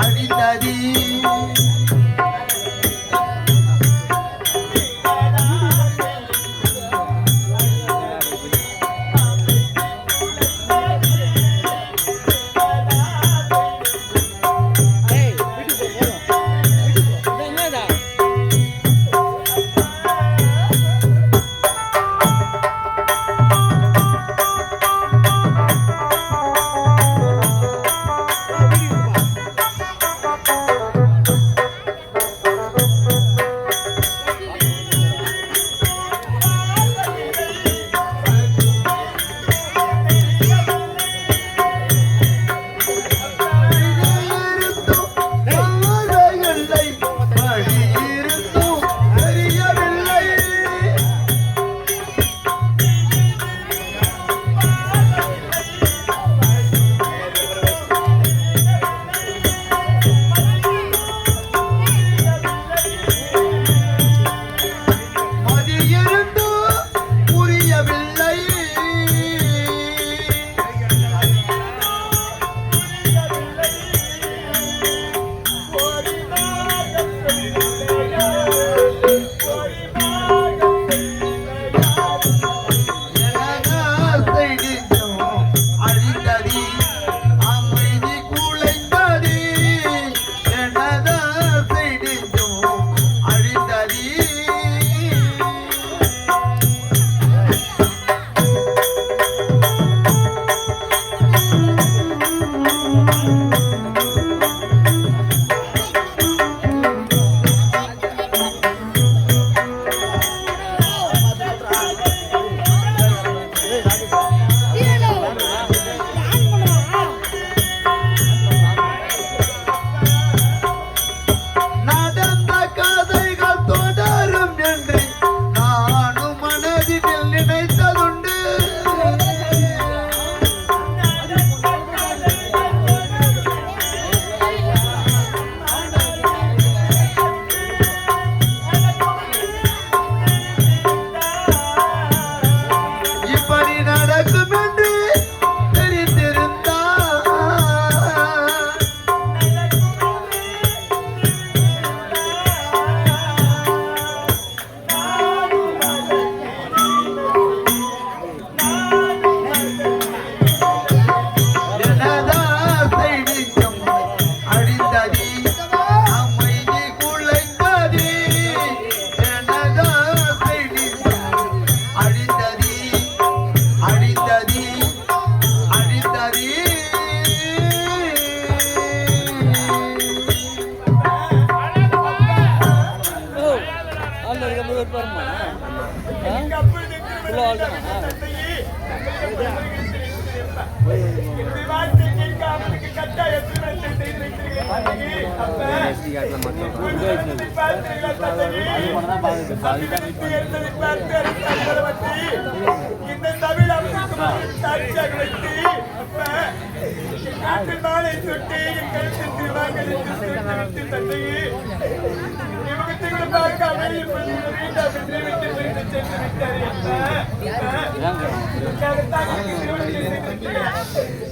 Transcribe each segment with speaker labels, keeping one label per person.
Speaker 1: அடித்ததி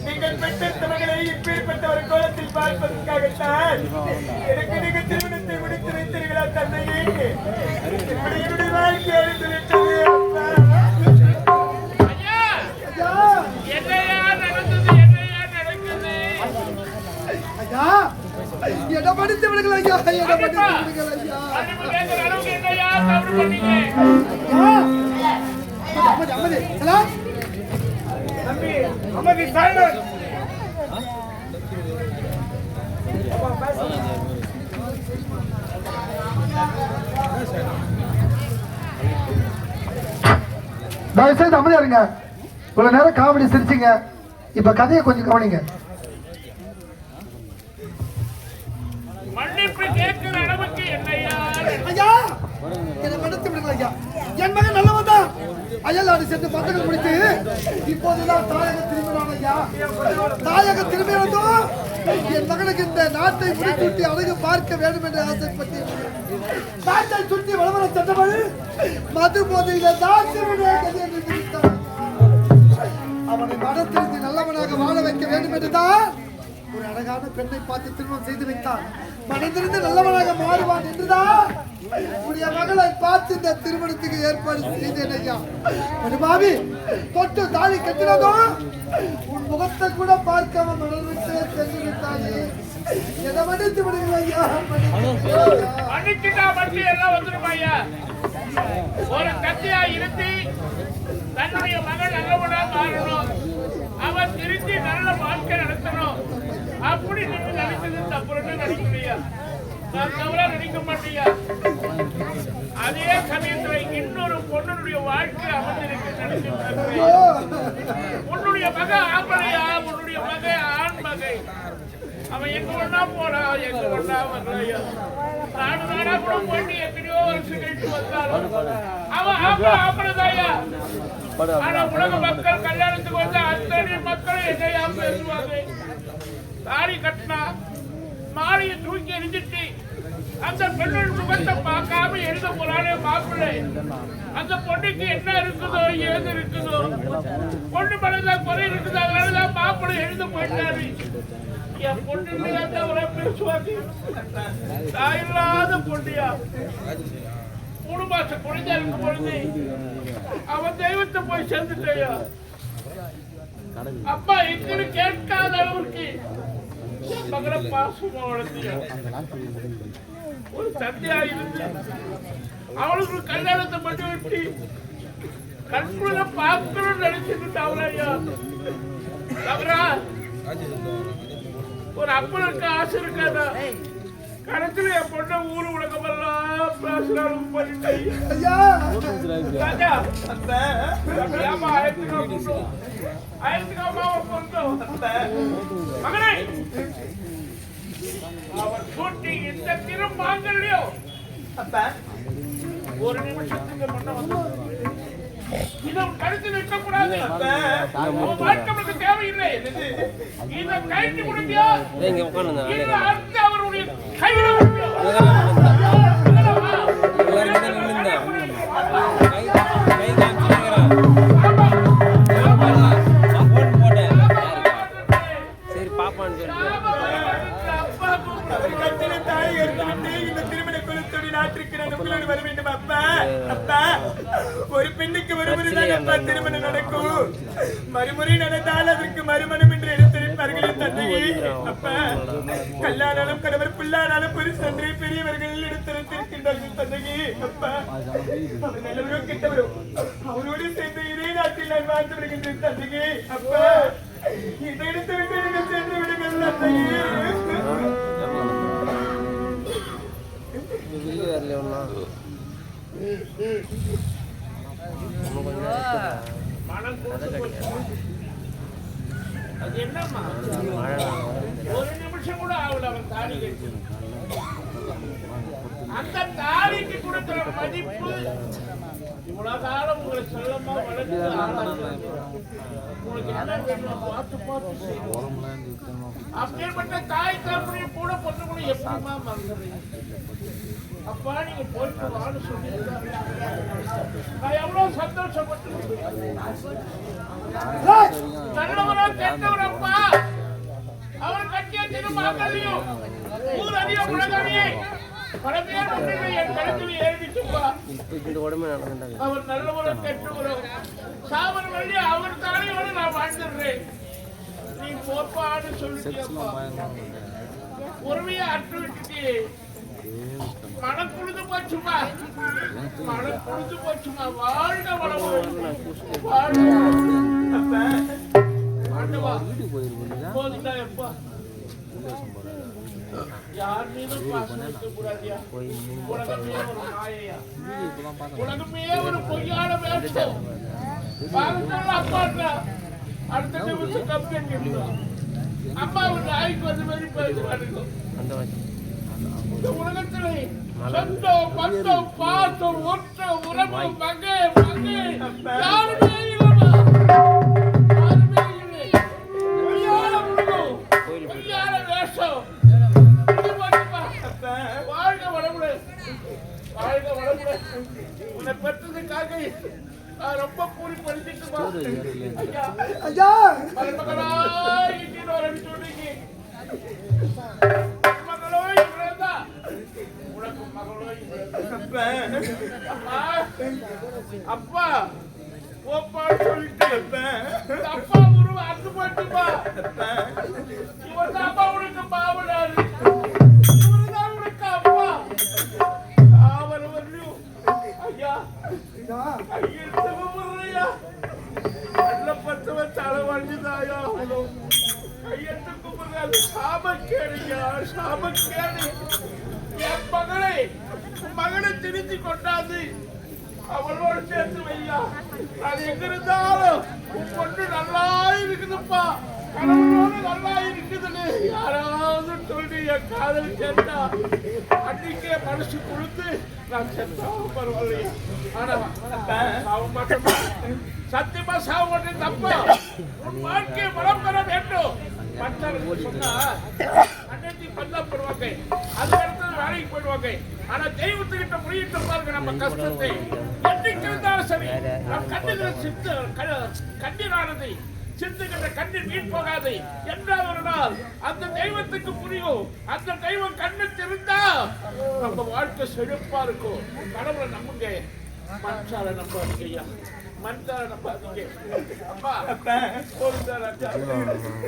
Speaker 2: நீங்கள் பெற்றவர்களை இப்பேற்பட்ட ஒரு கோலத்தில் பார்ப்பதற்காகத்தான் எனக்கு நீங்க திருமணத்தை முடித்து வைத்தீர்களா தந்தையே? என்னுடைய வாழ்க்கை அழிந்து விட்டது.
Speaker 1: படித்தவர்கள் ஐயா, தயவுசெய்து அமைதியா இருங்க. இவ்வளவு நேரம் காமெடி சிரிச்சிங்க, இப்ப கதையை கொஞ்சம் கவனிங்க. என் மகன் நல்லவன் தான். அயல்நாடு சென்று பந்தங்கள் முடித்து இப்போதுதான் தாயக திரும்பினான் ஐயா. தாயக திரும்பினதும் என் மகனுக்கு இந்த நாட்டை முடித்துட்டி அழகு பார்க்க வேண்டும் என்று ஆசைப்பட்டு நாட்டை சுற்றி வளவர சென்றவள் மது போதையில தான் திருமணம் அவனை மனத்திற்கு நல்லவனாக வாழ வைக்க வேண்டும் என்றுதான் ஒரு அழகான பெண்ணை பார்த்து திருமணம் செய்து வைத்தான். மனதிலிருந்து நல்லவனாக மாறுவான் என்றுதான் உடைய மகளை பார்த்து இந்த திருமணத்துக்கு ஏற்பாடு செய்தேன் ஐயா. ஒரு பாவி தொட்டு தாலி கட்டினதும் உன் முகத்தை கூட பார்க்காம மணல் விட்டு சென்று விட்டாயே. எதை மன்னித்து விடுங்கள் ஐயா.
Speaker 3: மன்னிச்சுட்டா மட்டும் எல்லாம் வந்துடும் ஐயா. ஒரு கத்தியா இருந்து தன்னுடைய மகன் நல்லவனா மாறணும், அவன் திருத்தி நல்ல வாழ்க்கை நடத்தணும். அப்படி நீங்க நினைச்சது தப்புன்னு நினைக்கிறீங்க, நான் தவறா நினைக்க மாட்டீங்க. அதே சமயத்துல இன்னொரு பொண்ணுடைய வாழ்க்கை அமைஞ்சிருக்கு நினைச்சு, உன்னுடைய மக ஆம்பளையா, உன்னுடைய மக ஆண் மகை, அவன் எங்க ஒண்ணா போறா, எங்க ஒண்ணா வரலையா. நானா கூட போயிட்டு எத்தனையோ வருஷம் கழிச்சு வந்தாலும் அவன் ஆம்பளைதாயா. ஆனா உலக மக்கள் கல்யாணத்துக்கு வந்து அத்தனை மக்களும் என்னையா பேசுவாங்க. தாலி கட்டினா மாலையை தூக்கி எரிஞ்சிட்டு அந்த பெண்ணோட முகத்தை பார்க்காம எழுத போறானே மாப்பிள்ளை. அந்த பொண்ணுக்கு என்ன இருக்குதோ ஏது இருக்குதோ, பொண்ணு மேலதான் குறை இருக்குது, அதனாலதான் மாப்பிள்ளை எழுத போயிட்டாரு. என் பொண்ணு அவரை பேசுவாங்க. தாயில்லாத பொண்ணியா 3 மாசம் குழந்தை இருக்கும் பொழுது அவன் தெய்வத்தை போய் சேர்ந்துட்டா. அப்பா எங்கன்னு கேட்காத அளவுக்கு மகளை பாசமா வளர்த்தியா. ஒரு சத்தியா இருந்து அவளுக்கு கல்யாணத்தை மட்டும் விட்டு கண்குள்ள பார்க்கணும்னு நினைச்சுட்டு அவளையா. தவறா ஒரு அப்பனுக்கு ஆசை இருக்காதா? கடைசியில என் பொண்ண ஊரு உலகமெல்லாம் பேசுறாலும் பண்ணிட்டேன். மகனே, அவன் கூட்டி இந்த திரும்பாங்கல்லையோ ஒரு நிமிஷத்துக்கு முன்ன வந்து இதை கழுத்தில் இருக்கக்கூடாது. வாழ்க்கை தேவையில்லை. இதை கழித்து முடிஞ்சா அடுத்து அவருடைய கைவிட ஒரு பெண்ணுக்கு மறுமுறைதான் திருமணம் நடக்கும். மறுமுறை நடந்தால் அதற்கு மறுமணம் என்று எடுத்திருப்பார்கள் தந்தையே. அப்ப கல்லானாலும் கணவர் பிள்ளானாலும் புருஷன்றே பெரியவர்கள் எடுத்திருக்கின்றார்கள் தந்தையே. அப்ப அவர் நல்லவரோ கெட்டவரோ அவரோடு சேர்ந்து இதே நாட்டில் நான் வாழ்ந்து விடுகின்றேன் தந்தையே. அப்ப இதை எடுத்து விட்டு நீங்கள் சென்று விடுங்கள் தந்தையே. என்னம்மா ஒரு நிமிஷம் கூட ஆகல அவன் தாலி கட்டி. அந்த தாலிக்கு கொடுக்கிற மதிப்பு இவ்வளவு காலம் உங்களை செல்லமா வளர்த்து உங்களுக்கு என்ன வேணும் பார்த்து பார்த்து செய்யணும். அப்படிப்பட்ட தாய் தகப்பனை கூட பொண்ணு கூட எப்படிமா மறந்துடுறீங்க? அப்பா நீங்க போயிட்டு வான்னு சொல்லி நான் எவ்வளவு சந்தோஷப்பட்டு. நல்லவரோ கெட்டவரப்பா அவர் கட்டிய திருமாங்கல்யம் ஊர் அறிய உலகறியே பல பேர் ஒன்றிலே என் கருத்தில் ஏறிச்சுப்பா. அவர் நல்லவரோ கெட்டவரோ சாவர வழி அவர் தானையோடு நான் வாழ்ந்துடுறேன். நீ போப்பான்னு சொல்லிட்டியப்பா. உரிமையை அற்று விட்டுட்டு மனம் குழுது போச்சுமா, மனம் குழுது போச்சுமா. வாழ்க வளமுடன், போதுண்டா எப்பா. யார் மீதும் பாசம் வைக்க கூடாதியா. உலகமே ஒரு மாயையா, உலகமே ஒரு பொய்யான வேஷம். அப்பாட்டா அடுத்த நிமிஷம் கம்பெனி அம்மா ஒரு நாய்க்கு வந்து மாதிரி பேசுவானுங்க. இந்த உலகத்திலே சொந்தம் பந்தம் பாசம் ஒற்ற உறவு மகே மகே யாருமே இல்லைமா, யாருமே இல்லை. பொய்யான உலகம், பொய்யான வேஷம். வாழ்க வளமுடன், வாழ்க வளமுடன். உன்னை பெற்றதுக்காக நான் ரொம்ப பூரி படிச்சுட்டுமா ஐயா
Speaker 1: ஐயா
Speaker 3: மருமகளாய் இன்னொரு சொன்னீங்க மகளோய் இவ்வளவுதா உனக்கு மகளோய் அப்பா ஓப்பா சொல்லிட்டு அப்பா உருவ அத்து போட்டுப்பா இவன் அப்பா உனக்கு பாவனாரு இவருதான் உனக்கு அப்பா அவர் வரலும் ஐயா கையெழுத்து முறையா நல்ல பத்தவன் தலை வண்டிதாயா கையெழுத்து கும்பிடுறது சாபக்கேடுயா சாபக்கேடு என் மகளை திருச்சி கொண்டாது அவளோடு சேர்த்து வையா அது எங்க இருந்தாலும் உன் பொண்ணு நல்லா இருக்குதுப்பா கடவுளோடு நல்லா இருக்குதுன்னு யாராவது சொல்லி என் காதல் கேட்டா அன்னைக்கே மனசு கொடுத்து நான் செத்தாவும் பரவாயில்லையா ஆனா சாவு மாட்டோமா சத்தியமா சாவு மாட்டேன் தப்பா உன் வாழ்க்கையை வளம் பெற வேண்டும் மற்றவர்கள் சொன்னா அன்னைக்கு பந்தாப்படுவாங்க அது இடத்துல வேலைக்கு போயிடுவாங்க ஆனா தெய்வத்துக்கிட்ட முடியிட்டு பாருங்க நம்ம கஷ்டத்தை என்னைக்கு இருந்தாலும் சரி நம் கண்ணுகிற கண்ணீரானது சிந்துகின்ற கண்ணீர் வீண் போகாது என்றால் ஒரு நாள் அந்த தெய்வத்துக்கு புரியும் அந்த தெய்வம் கண்ணு தெரிந்தா நம்ம வாழ்க்கை செழிப்பா இருக்கும் கடவுளை நம்புங்க மனுஷால நம்பாதீங்க ஐயா மனுஷால நம்பாதீங்க அப்பா போதும்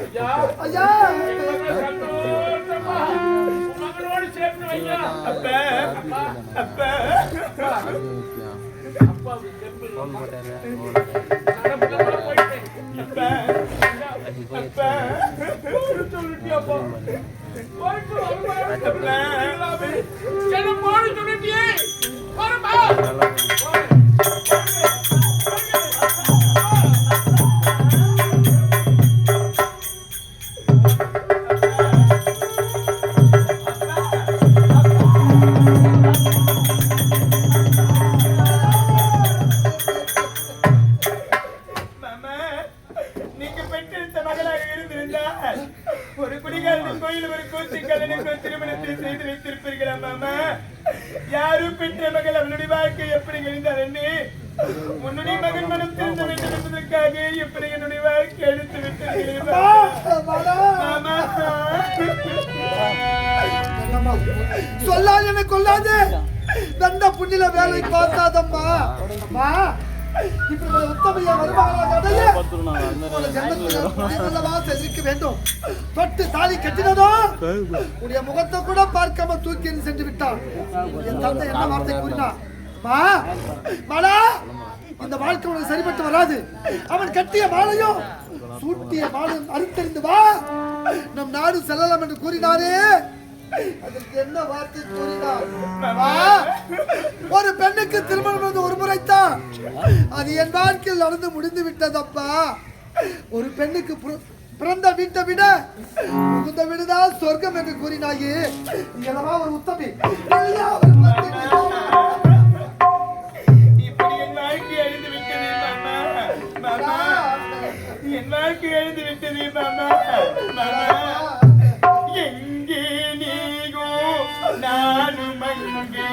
Speaker 3: ஐயா
Speaker 1: ஐயா
Speaker 3: சந்தோஷமா மகளோடு சேர்த்து வையா அப்பா அப்பா அப்பாவுக்கு
Speaker 2: ஒரு குடிகாரன் கோயில் ஒரு கூத்துக்கலனுக்கு திருமணத்தை செய்து வைத்திருப்பீர்களா மாமா யாரும் பெற்ற மகள் அவளுடைய வாழ்க்கை எப்படி கழிந்தார் என்று உன்னுடைய மகன் மனம் திருந்த வேண்டும் என்பதற்காக எப்படி என்னுடைய வாழ்க்கை எடுத்து விட்டீர்கள் மாமா
Speaker 1: சொல்லாது எனக்கு கொள்ளாது தண்ட புண்ணில வேலை பார்த்தாதம்மா அம்மா இப்படி உத்தமைய வருமானம் இருக்க வேண்டும் தொட்டு தாலி கட்டினதோ உடைய முகத்தை கூட பார்க்காம தூக்கி சென்று விட்டான் என் தந்தை என்ன வார்த்தை கூறினான் மாலா இந்த வாழ்க்கை உனக்கு சரிபட்டு வராது அவன் கட்டிய மாலையும் சூட்டிய மாலையும் அறுத்தறிந்து வா நம் நாடு செல்லலாம் என்று கூறினாரே அதற்கு என்ன வார்த்தை கூறினார் ஒரு பெண்ணுக்கு திருமணம் ஒரு முறைத்தான் அது என் வாழ்க்கையில் நடந்து முடிந்து விட்டதப்பா ஒரு பெண்ணுக்கு பிறந்த வீட்டை விட புகுந்த வீடுதான் சொர்க்கம் என்று கூறினாயே என்னவா ஒரு உத்தமி
Speaker 2: இப்படி என் வாழ்க்கை எழுந்து விட்டது மாமா என் வாழ்க்கை எழுந்து விட்டது மாமா எங்கே நீகோ நானும் அங்கே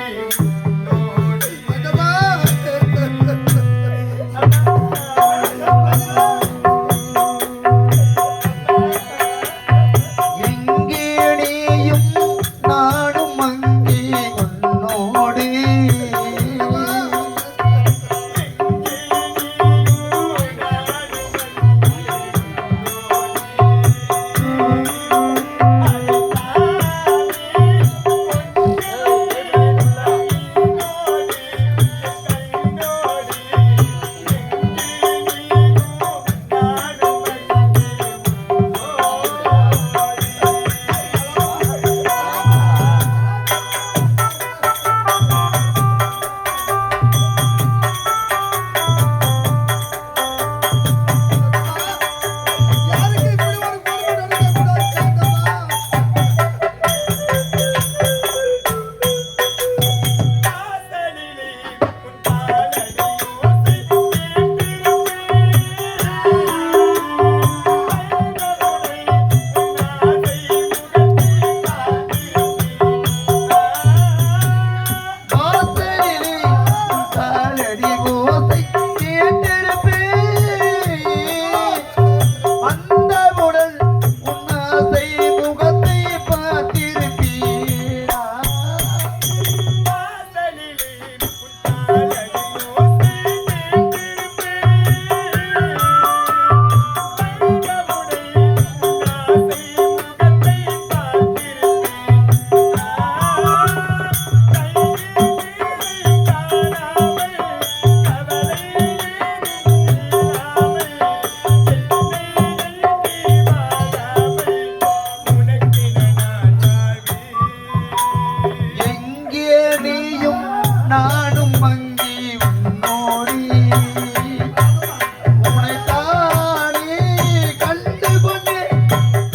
Speaker 4: ஆசை முகத்தை பார்த்திருப்பீரா நானும் அங்கே உன்னோடி உனைத்தானே கண்டு கொண்டு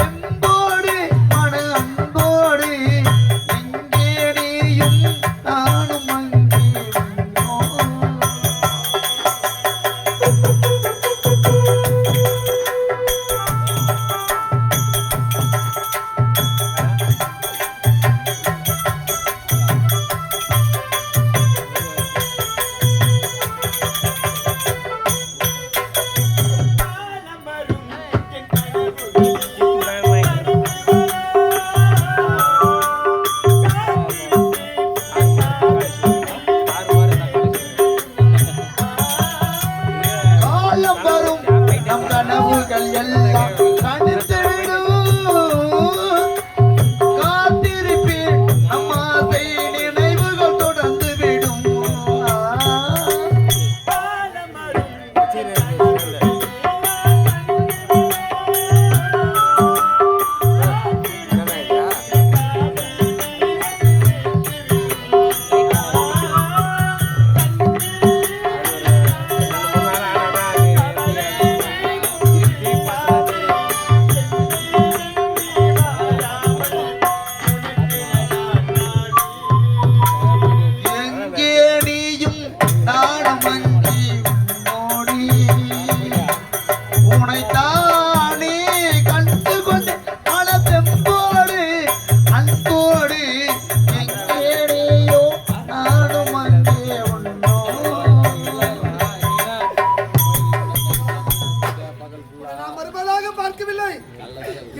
Speaker 4: அன்போடு மன அன்போடு எங்கே நீயும் நானும் அங்கே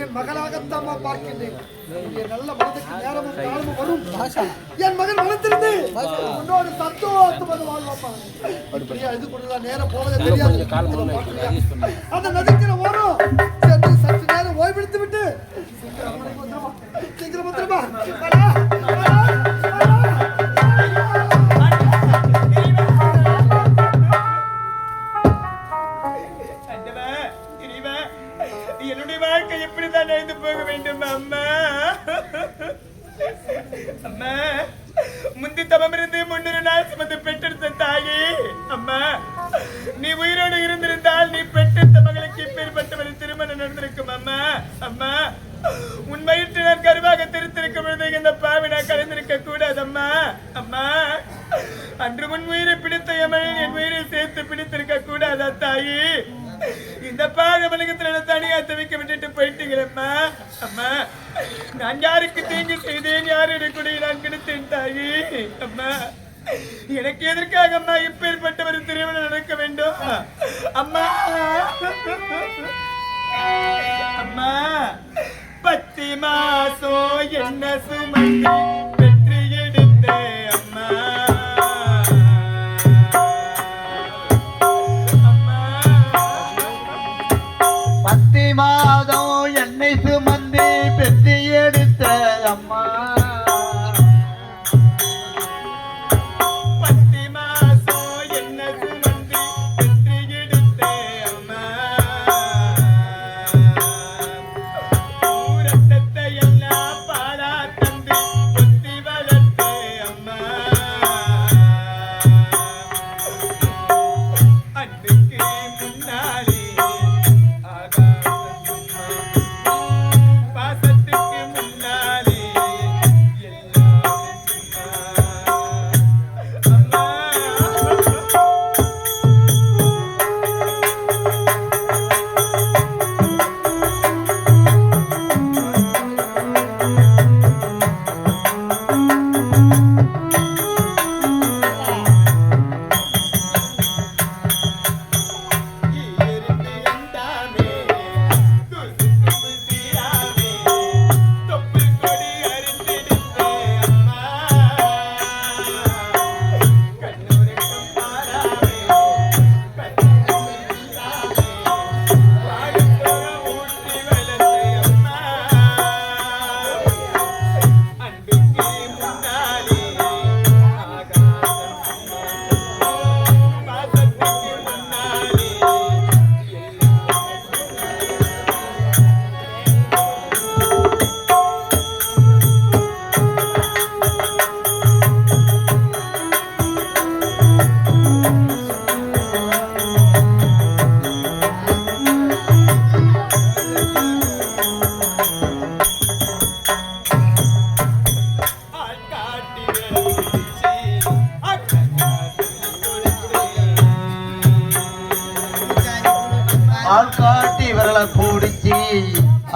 Speaker 1: என் மகளாகத்தான் பார்க்கின்றேன். என் நல்ல மனதுக்கு நேரமும் காலமும் வரும். என் மகன் மனத்திலிருந்து உன்னோடு சந்தோஷமாக வாழ்வாப்பா. இது கொடுத்தா நேரம் போவதே தெரியாது. அந்த நதிக்கிற ஓரம் சென்று சற்று நேரம் ஓய்வெடுத்து விட்டு சீக்கிரம் வந்துருமா.
Speaker 2: என்னுடைய வாழ்க்கை எப்படிதான் எழுந்து போக வேண்டும் அம்மா. அம்மா முந்தி தவம் இருந்து 300 நாள் சுமந்து பெற்றெடுத்த தாயே, அம்மா நீ உயிரோடு இருந்திருந்தால் நீ பெற்றெடுத்த மகளுக்கு இப்பேற்பட்டவரை திருமணம் நடந்திருக்கும் அம்மா. அம்மா உன் வயிற்று நான் கருவாக திருத்திருக்கும் பொழுது இந்த பாவி நான் கலந்திருக்க கூடாது அம்மா. அம்மா அன்று உன் உயிரை பிடித்த எமனில் என் உயிரை சேர்த்து பிடித்திருக்க கூடாதா தாயே? இந்த பாக உலகத்துல தனியா தவிக்க விட்டுட்டு போயிட்டீங்களம்மா. அம்மா நான் யாருக்கு தீங்கு செய்தேன், யாருடைய கூட நான் கிடைத்தேன் தாயே? அம்மா எனக்கு எதற்காக அம்மா இப்பேற்பட்டவர் திருமணம் நடக்க வேண்டும்? அம்மா அம்மா 10 மாசம் என்ன சுமந்து வெற்றி எடுத்த அம்மா.
Speaker 4: 10 மாதம் என்னை சுமந்து பெற்று எடுத்த அம்மா.
Speaker 2: 10 மாசம் என்ன சுமந்து பெற்று எடுத்த அம்மா. ரத்தத்தை எல்லாம் பாலா தந்து கொத்தி வளர்த்த அம்மா. அன்றைக்கு முன்னாலே பாசத்துக்கு முன்னாலே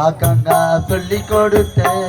Speaker 4: ஆக்கங்கா சொல்லி கொடுத்தேன்.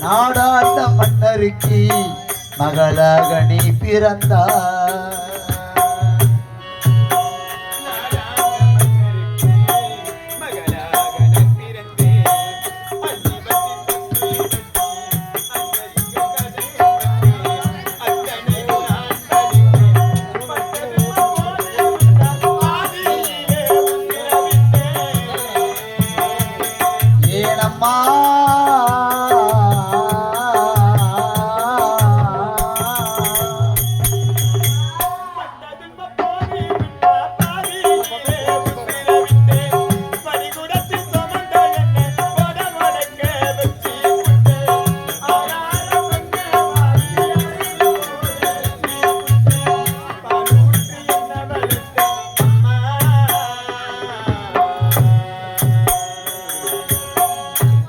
Speaker 4: நாடாண்ட மன்னருக்கு மகளாக நீ பிறந்தாய். ஏனம்மா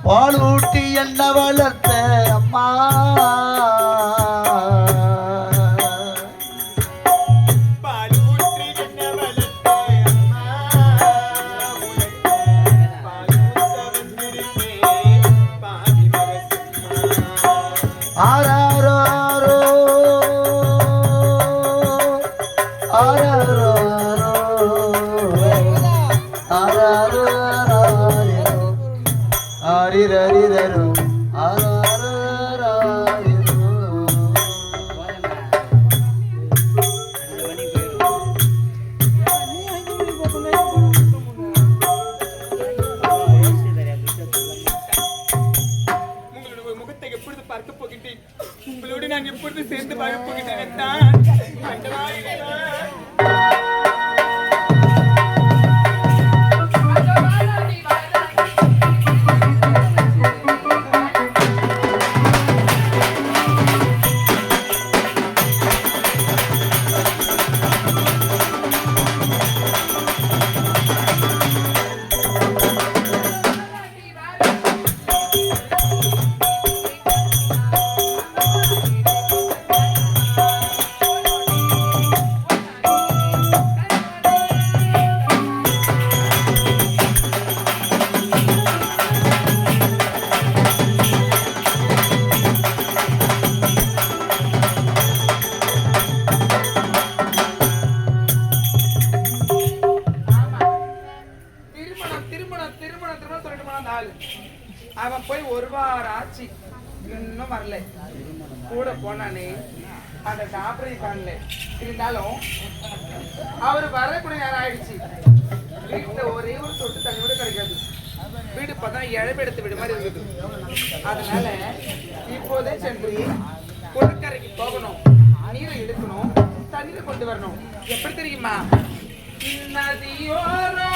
Speaker 4: பாலூட்டி என்ன வளர்த்த அம்மா,
Speaker 2: பாலூற்றி என்ன வளர்த்த அம்மா, பாவி மகசம்மா.
Speaker 4: ஆராரோ ஆராரோ ஆராரோ ஆரிரரிரரு ஆராரரிரு.
Speaker 2: உங்களுடைய முகத்தை எப்பொழுது பார்க்க போகின்றேன், உங்களோடு நான் எப்பொழுது சேர்ந்து வாழ போகின்றேன் தான் ஆண்டவா,
Speaker 5: அவன் போய் ஒரு வாரம் ஆச்சு, இன்னும் வரல. கூட போனானே அந்த டாக்டரை காணல. இருந்தாலும் அவர் வரக்கூடிய நேரம் ஆயிடுச்சு. வீட்டுல ஒரே ஒரு சொட்டு தண்ணி கூட கிடைக்காது. வீடு பார்த்தா இழப்பெடுத்து விடு மாதிரி இருக்குது. அதனால இப்போதே சென்று குளக்கரைக்கு போகணும், நீரை எடுக்கணும், தண்ணீரை கொண்டு வரணும். எப்படி தெரியுமா? நதியோரோ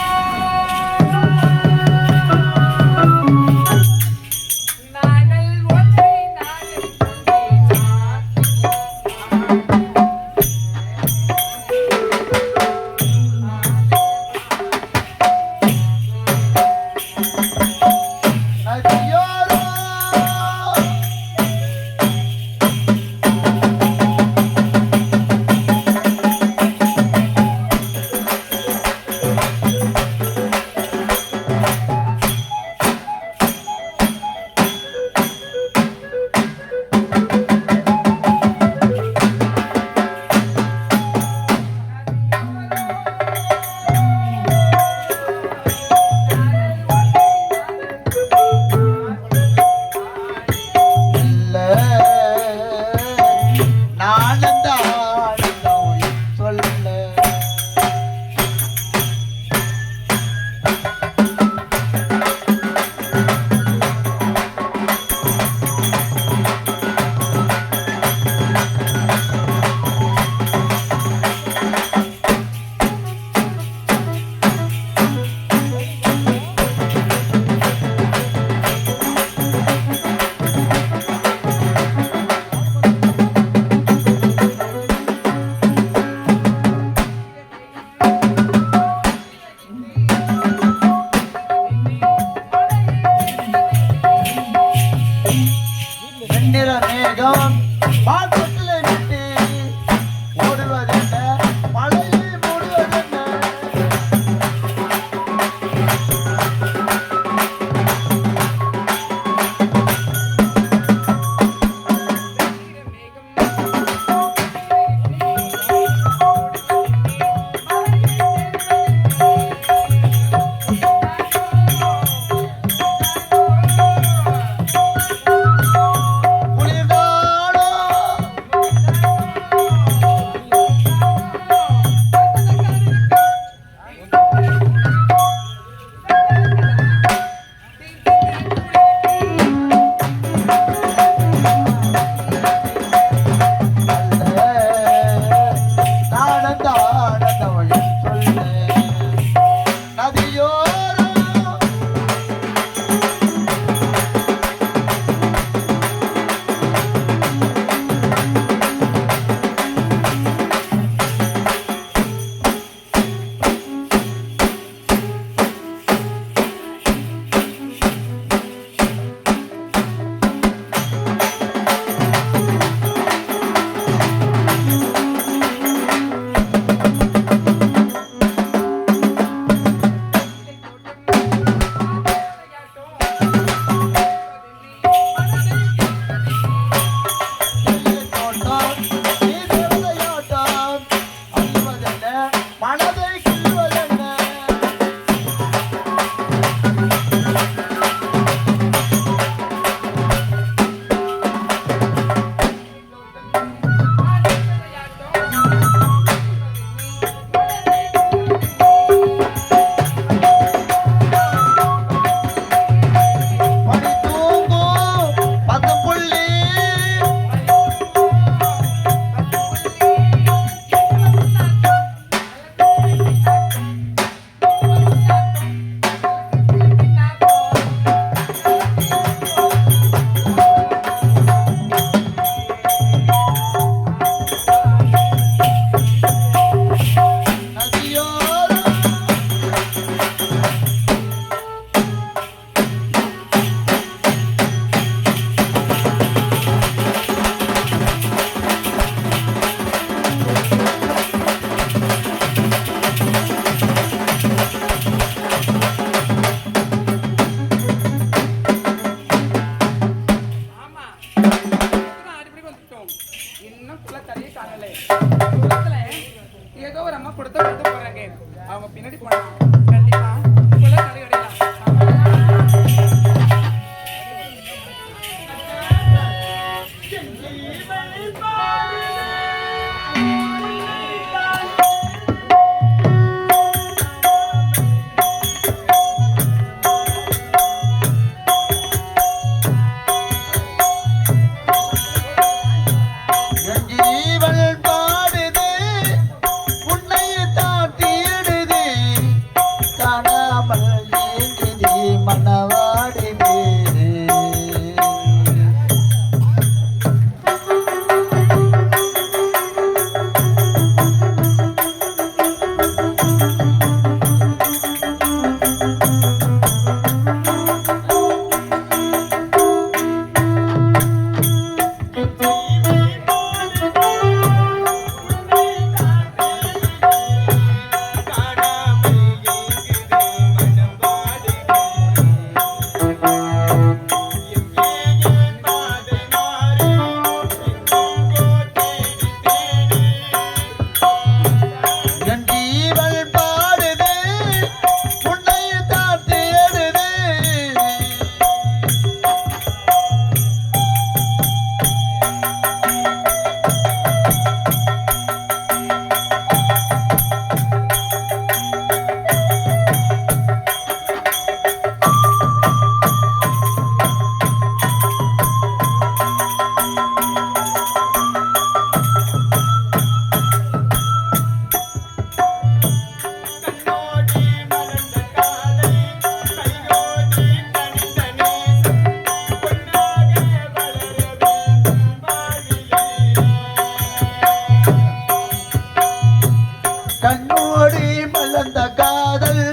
Speaker 4: கண்ணோடி மலர்ந்த காதல்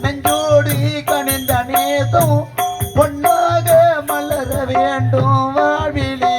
Speaker 4: நெஞ்சோடி கனிந்த நேசம் பொன்னாக மலர வேண்டும் வாழ்விலே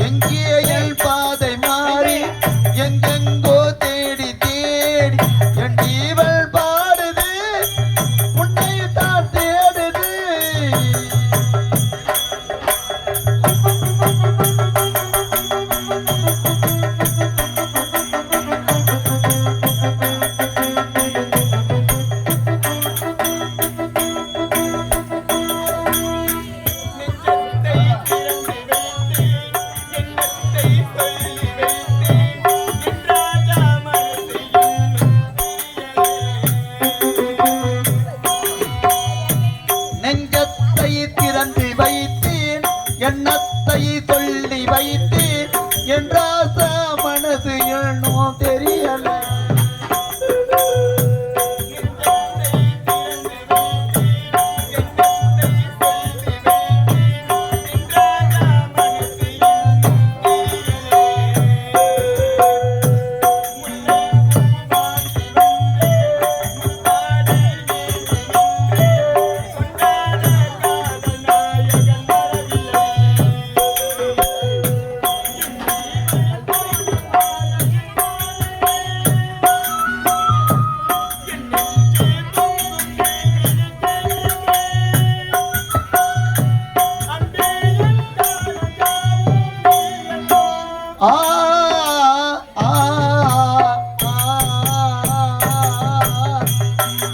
Speaker 4: எங்கேயல் பாதை மாறி எங்கெங்கோ தேடி தேடி என் ஜீவல் பாடுது உன்னை தான் தேடுது நெஞ்சத்தை திறந்து வைத்தேன் எண்ணத்தை சொல்லி வைத்தேன் என்றாச மனசு என்னும் தெரியல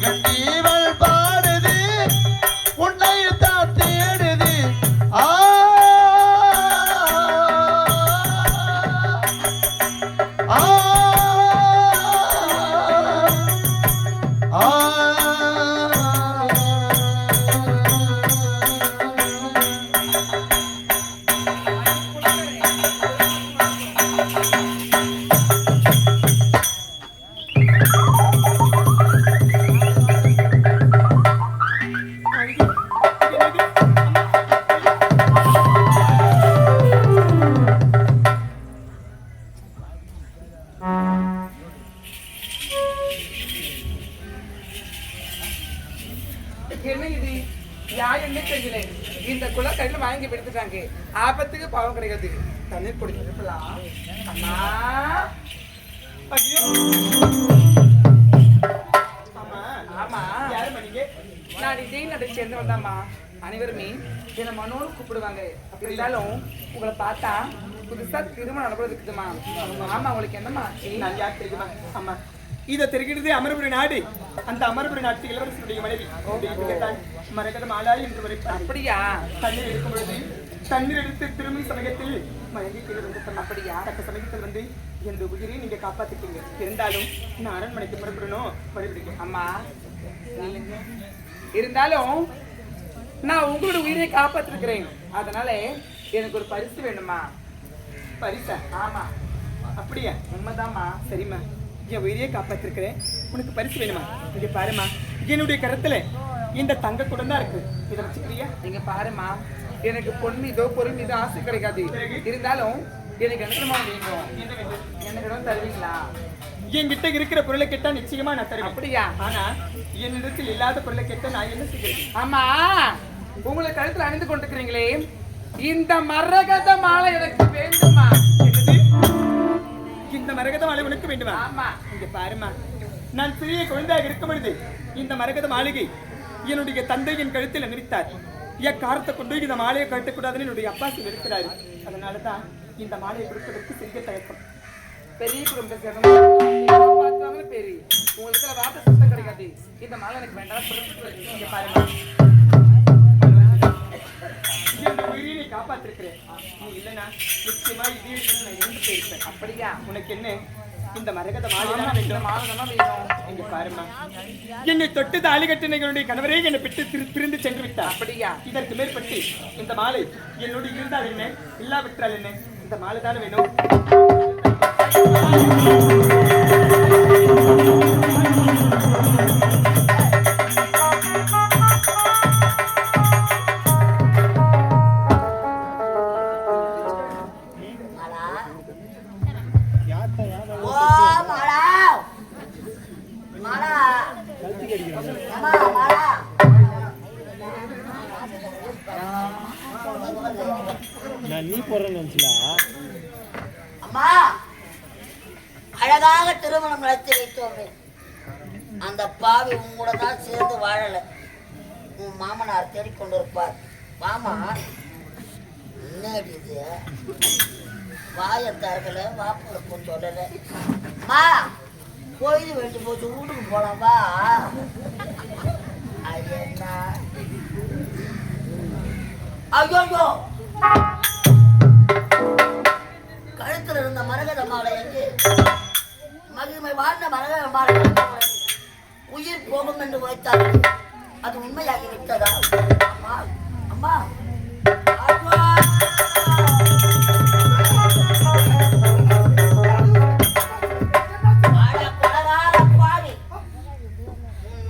Speaker 4: என் ஜீவல் பாடுது உன்னை தான் தேடுது
Speaker 5: என்ன இது யார் என்ன தெரியல இந்த குளம் கையில வாங்கி விடுத்துட்டாங்க ஆபத்துக்கு பாவம் கிடையாது தண்ணீர் குடிக்கலாம் அம்மா ஐயோ அம்மா ஆமா யாரு பண்ணீங்க நான் இதே நடை சேர்ந்து வந்தாம்மா அனைவருமே என்ன மனோன்னு கூப்பிடுவாங்க அப்படி இருந்தாலும் உங்களை பார்த்தா புதுசா திருமணம் நடக்குதுமா ஆமா உங்களுக்கு என்னம்மா
Speaker 2: நான் யார் தெரியுமா அம்மா இதை தெரிகிறது அமரபுரி நாடு அந்த அமரபுரி நாட்டு இளவரசனுடைய மனைவி மரகத மாலா என்று வரைப்பார்
Speaker 5: அப்படியா
Speaker 2: தண்ணீர் எடுக்கும் பொழுது தண்ணீர் எடுத்து திரும்பும் சமயத்தில் மயங்கி கீழே வந்து அப்படியா தக்க சமயத்தில் வந்து எந்த உயிரை நீங்க காப்பாத்திட்டீங்க இருந்தாலும் நான் அரண்மனைக்கு புறப்படணும் வழிவிடுங்க
Speaker 5: அம்மா இருந்தாலும் நான் உங்களோட உயிரை காப்பாத்திருக்கிறேன் அதனால எனக்கு ஒரு பரிசு வேணுமா
Speaker 2: பரிசா
Speaker 5: ஆமா
Speaker 2: அப்படியா
Speaker 5: உண்மைதாம்மா
Speaker 2: சரிம்மா என் உயிரையே காப்பாத்திருக்கிறேன் உனக்கு பரிசு வேணுமா இங்க பாருமா என்னுடைய கருத்துல இந்த தங்க குடம் தான் இருக்கு இதை வச்சுக்கிறியா
Speaker 5: நீங்க பாருமா எனக்கு பொன் மீதோ பொருள் மீதோ ஆசை கிடைக்காது இருந்தாலும் எனக்கு என்னமா வேணும் எனக்கு இடம் தருவீங்களா
Speaker 2: என்கிட்ட இருக்கிற பொருளை கேட்டா நிச்சயமா நான் தருவேன்
Speaker 5: அப்படியா
Speaker 2: ஆனா என்னிடத்தில் இல்லாத பொருளை கேட்டா நான் என்ன செய்கிறேன்
Speaker 5: ஆமா உங்களை கழுத்துல அணிந்து கொண்டிருக்கிறீங்களே இந்த மரகத மாலை எனக்கு வேண்டுமா
Speaker 2: என்னது இந்த மரகத மாலை உனக்கு வேண்டுமா
Speaker 5: ஆமா
Speaker 2: இங்க பாருமா நான் சிறிய குழந்தையாக இருக்கும் பொழுது இந்த மரகத மாளிகை என்னுடைய தந்தையின் கழுத்தில் நினைத்தார். காரத்தை கொண்டு இந்த மாலையை கட்டக்கூடாதுன்னு என்னுடைய அப்பா சொல்லியிருக்கிறாரு. அதனாலதான் இந்த மாலையை கொடுப்பதற்கு சிறிய தயக்கம்.
Speaker 5: பெரிய குடும்பத்தை சேர்ந்த பெரிய உங்களுக்கு வார்த்தை சுத்தம் கிடைக்காது. இந்த மாலை எனக்கு வேண்டாம். பாருங்க,
Speaker 2: இந்த உயிரை காப்பாற்றிருக்கிறேன். நீ இல்லைன்னா நிச்சயமா இதே நான் இருந்து போயிருப்பேன்.
Speaker 5: அப்படியா?
Speaker 2: உனக்கு என்ன இந்த மரகத மாலை வேணும்? இங்க பாருமா, என்னை தொட்டு தாலி கட்டினங்களுடைய கணவரே என்னை விட்டு பிரிந்து சென்று விட்டார்.
Speaker 5: அப்படியா?
Speaker 2: இதற்கு மேற்பட்டு இந்த மாலை என்னோடு இருந்தால் என்ன, இல்லாவிட்டால் என்ன, இந்த மாலை தானே வேணும்.
Speaker 6: அம்மா, அழகாக திருமணம் நடத்தி வைத்தோமே, அந்த பாவி உன் கூட தான் சேர்ந்து வாழல. உன் மாமனார் தேடிக்கொண்டிருப்பார். மாமா என்னடி இது, வாயத்தார்கள வாப்ப சொல்லல. மா கோயில் வெட்டி போச்சு, வீட்டுக்கு போலாமா? அது என்ன? ஐயோ, கழுத்தில் இருந்த மரகத மாலை எங்கே? மகிமை வாழ்ந்த மரகத மாலை உயிர் போகும் என்று வைத்தார்கள். அது உண்மையாகி விட்டதா? அம்மா, அம்மா,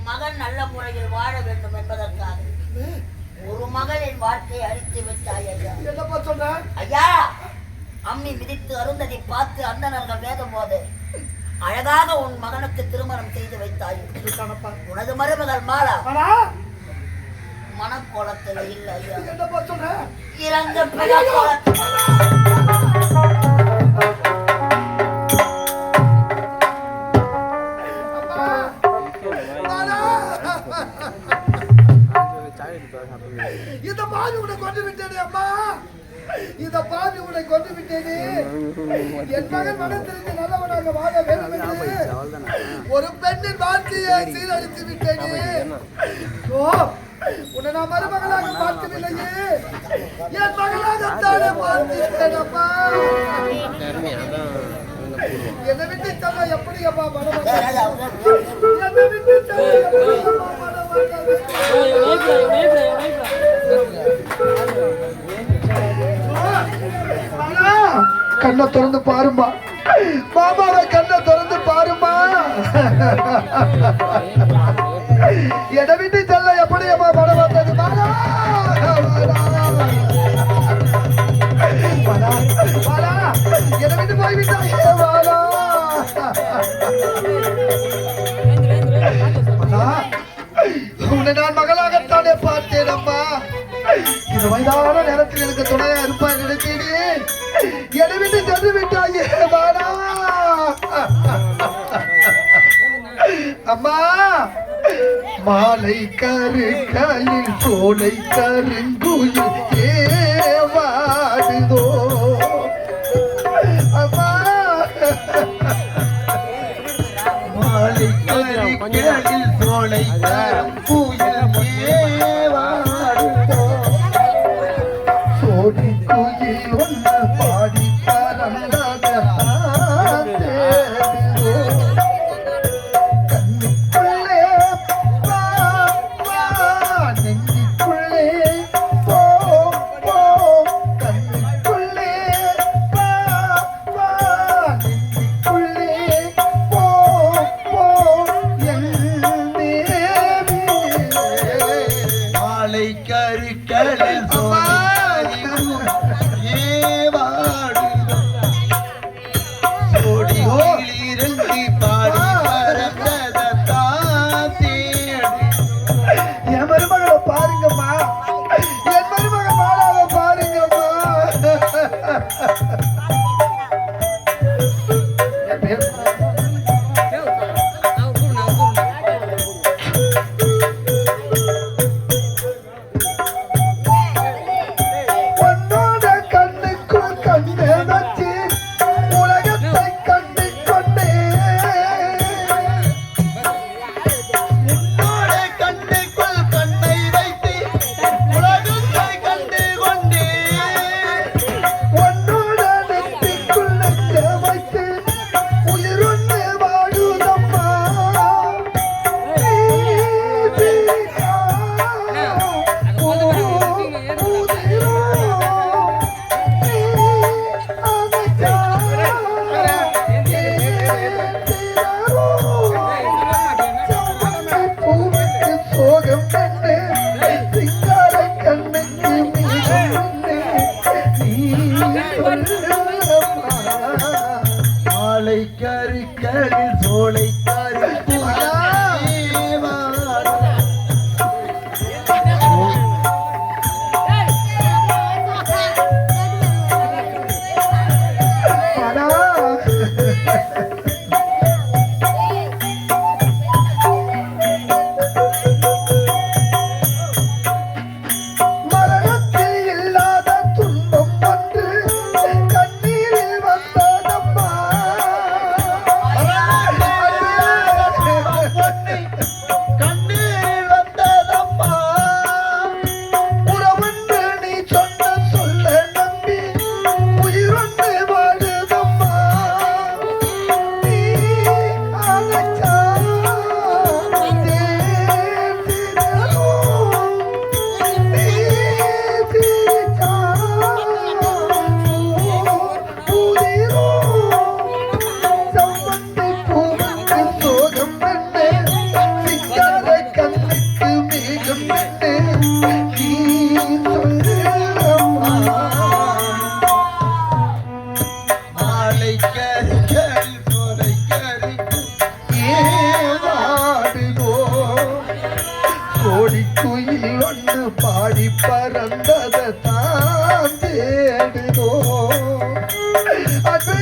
Speaker 6: மகன் நல்ல முறையில் வாழ வேண்டும் என்பதற்காக ஒரு மகளின் வாழ்க்கையை அழித்து விட்டாய் ஐயா.
Speaker 1: என்னப்பா சொல்ற?
Speaker 6: ஐயா, அம்மி மிதித்து அருந்ததை பார்த்து அந்தனர்கள் வேதம் போது அழகாக உன் மகனுக்கு திருமணம் செய்து வைத்தாய். உனது மருமகள் மாலா மனக்கோலத்தில் இல்லை ஐயா.
Speaker 1: என்னப்பா சொல்ற?
Speaker 6: இறந்த பிற கோலத்தில்.
Speaker 1: இந்த பாவி உன்னை கொண்டு விட்டேனே அம்மா, இந்த பாவி உன்னை கொண்டு விட்டேனே. என் மகன் மனம் தெரிந்து நல்லவனாக வாழ வேண்டும் என்று ஒரு பெண்ணின் வாழ்க்கையை சீரழித்து விட்டேனே. ஓ, உன்னை நான் மருமகளாக பார்க்கவில்லையே, என் மகளாகத்தானே பார்த்திருக்கேன் அம்மா. என்னை விட்டு தர எப்படி அம்மா மனமாக, என்னை விட்டு தர எப்படி அம்மா மனமாக. கண்ணை திறந்து பாருமா மாமாவை, கண்ணை திறந்து பாருமா. எதை விட்டு செல்ல எப்படி அம்மா படம் வந்தது? எதை விட்டு போய்விட்டாயே வாடா. உன்னை நான் மகளாகத்தானே பார்த்தேன் அம்மா. இந்த வயதான நேரத்தில் எனக்கு துணையா இருப்பார் நினைத்தேன். என்னை விட்டு சென்று விட்டாயே வாடா. அம்மா, மாலை கருக்கையில் சோலை கருங்குயில் ஏவாடுதோ அம்மா. மாலை கருக்கையில் சோலை கருங்குயில் ஏவாடுதோ. சோடி குயில் ஒன்று பாடி பறந்தத கண்ணுக்குள்ளே வா வா, நெஞ்சுக்குள்ளே போ போ, கண்ணுக்குள்ளே வா வா, நெஞ்சுக்குள்ளே போ போ, என் தேவி. மாலை கருக்களில் பறந்ததை தான் தேடுதோ அது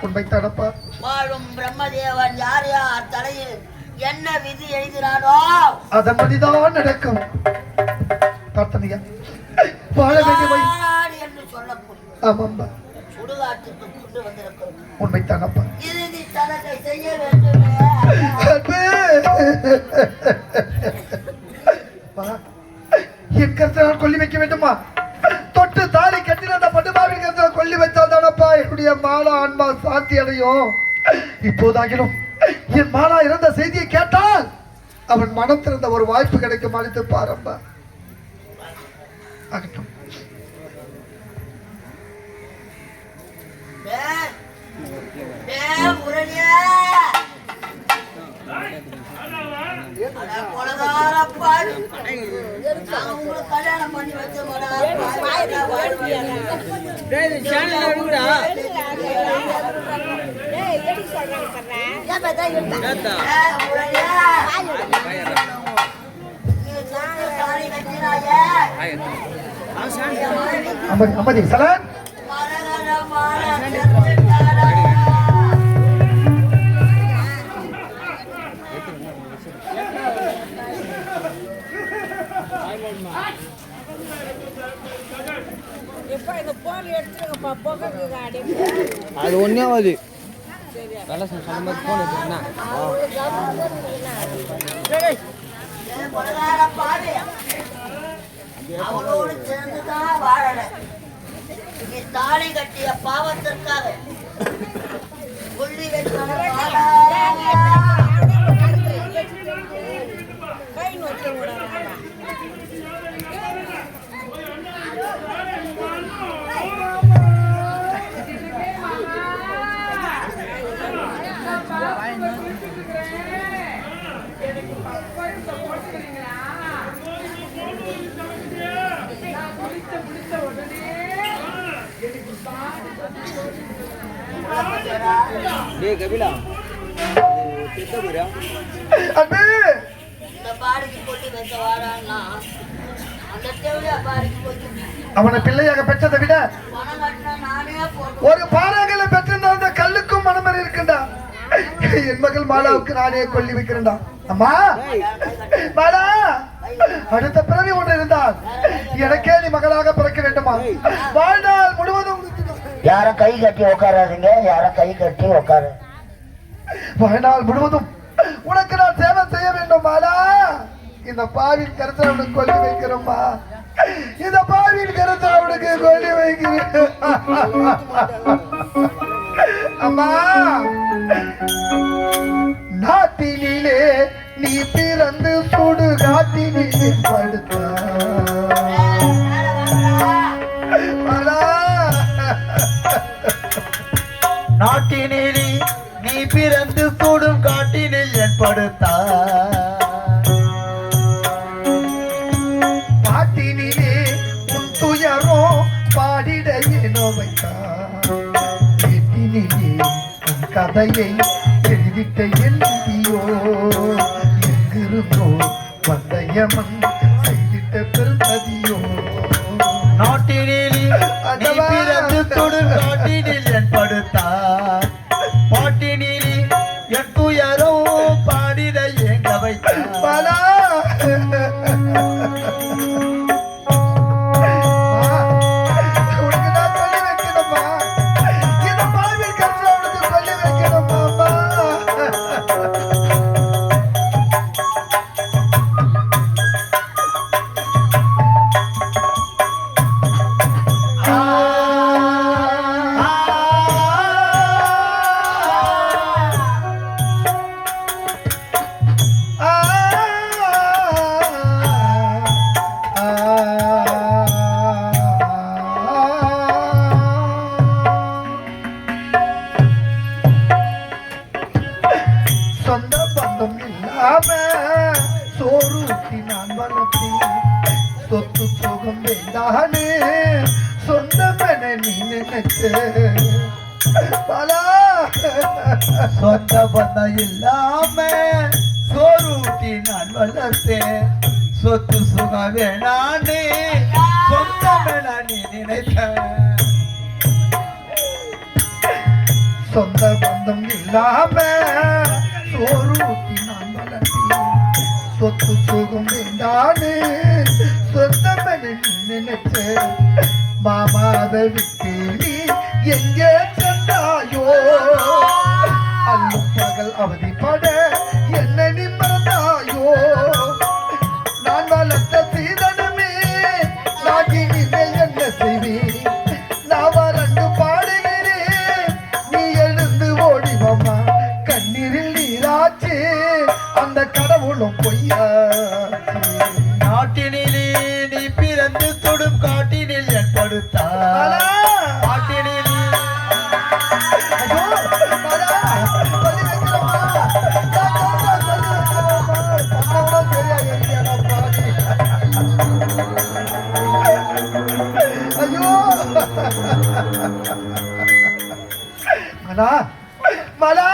Speaker 1: உண்மை தடப்பா.
Speaker 6: வாழும் பிரம்மதேவன் யார் யார் தலையில் என்ன விதி எழுதினாரோ
Speaker 1: அதன்படிதான் நடக்கும். பார்த்தனையா வாழ வேண்டிய
Speaker 6: என்று சொல்லக்கூடிய
Speaker 1: ஆமாம்பா
Speaker 6: சுடுகாட்டுக்கு கொண்டு வந்திருக்கிறோம்.
Speaker 1: உண்மை தானப்பா.
Speaker 6: இறுதி தனத்தை செய்ய வேண்டுமே.
Speaker 1: என் கருத்தினால் கொல்லி வைக்க வேண்டுமா? தொட்டு தாலி கட்டின அந்த பட்டுமாவின் கருத்தில் கொல்லி வைத்தால் தானப்பா என்னுடைய மாலா ஆன்மா சாந்தி அடையும். இப்போதாகிலும் என் மாலா இறந்த செய்தியை கேட்டால் அவன் மனம் திறந்த ஒரு வாய்ப்பு கிடைக்கும். அளித்து பாரம்பா ஆகட்டும்.
Speaker 6: கல்யாணம் பண்ணி வச்ச
Speaker 1: அம்மாஜி சலான்
Speaker 7: அது ஒன்னே ஆகுது. வேலை சொன்ன மாதிரி போன் எடுத்துனா
Speaker 6: அவளோடு சேர்ந்துதான் வாழல. நீ தாலி கட்டிய பாவத்திற்காக கொல்லி
Speaker 7: டேய் கபிலா
Speaker 1: அவனை பிள்ளையாக பெற்றதை விட ஒரு பாறாங்கல பெற்றிருந்த அந்த கல்லுக்கும் மனமறி இருக்கின்றா. என் மகள் மாலாவுக்கு நானே கொல்லி வைக்கிறேன்டா. அம்மா மாலா அடுத்த பிறவி ஒன்று இருந்தால் எனக்கே நீ மகளாக பிறக்க வேண்டுமா? வாழ்நாள் முழுவதும்
Speaker 6: யாரும் கை கட்டி உட்காராதீங்க. யாரும் கை கட்டி உட்காரு.
Speaker 1: வாழ்நாள் முழுவதும் உனக்கு நான் சேவை செய்ய வேண்டும் மாலா. இந்த பாவின் கருத்தை அவனுக்கு கொல்லி வைக்கிறோம்மா. இந்த பாவின் கருத்தை அவனுக்கு கொல்லி வைக்கிறேன். அம்மா நாட்டினிலே நீ பிறந்து சுடு காட்டினிலே படுத்த
Speaker 4: நாட்டினில் நீ பிறந்து சுடும் காட்டினில் என் படுத்தா
Speaker 1: பாட்டினிலே உன் துயரோ பாடிட ஏனோ வைத்தார். வீட்டினிலே உன் கதையை எழுதிட்ட எழுதியோ எங்கிருந்தோ வந்தயமன் செய்திட்ட பெருந்ததியோ.
Speaker 4: நாட்டினில் நீ பிறந்து சுடும் காட்டினில் என் படுத்தா பாட்டினில் என் துயரோ பாடிட எங்க வைத்தா.
Speaker 1: சொந்த பந்தம் இல்லாம சோறுத்தி நான் வளர்த்தி சொத்து சுகம் வேண்டானே சொந்த மன நீ நினைச்ச பலா
Speaker 4: சொந்த பந்தம் இல்லாம சோறு ஊட்டி நான் வளர்த்தேன் சொத்து சுகம் வேணான்னு சொந்தம் வேணா நீ நினைத்த
Speaker 1: சொந்த பந்தம் இல்லாம சோறு ஊட்டி நான் வளர்த்தேன் சொத்து சுகம் வேண்டான்னு சொந்தம் நினைச்ச மாமாவை விட்டு நீ எங்கே சென்றாயோ அல்லும் பகல் அவதிப்பட என்னை நீ மறந்தாயோ நான் வளர்த்த சீதனமே நான் இனிமேல் என்ன செய்வேன் நான் வறண்டு பாடுகிறேன் நீ எழுந்து ஓடி மாமா கண்ணீரில் நீராச்சு அந்த கடவுளும் பொய்யாச்சு
Speaker 4: நாட்டினிலே நீ பிறந்து தொடும் காட்டினில் என் படுத்தார் காட்டினில்
Speaker 1: ஐயோ மலா மலா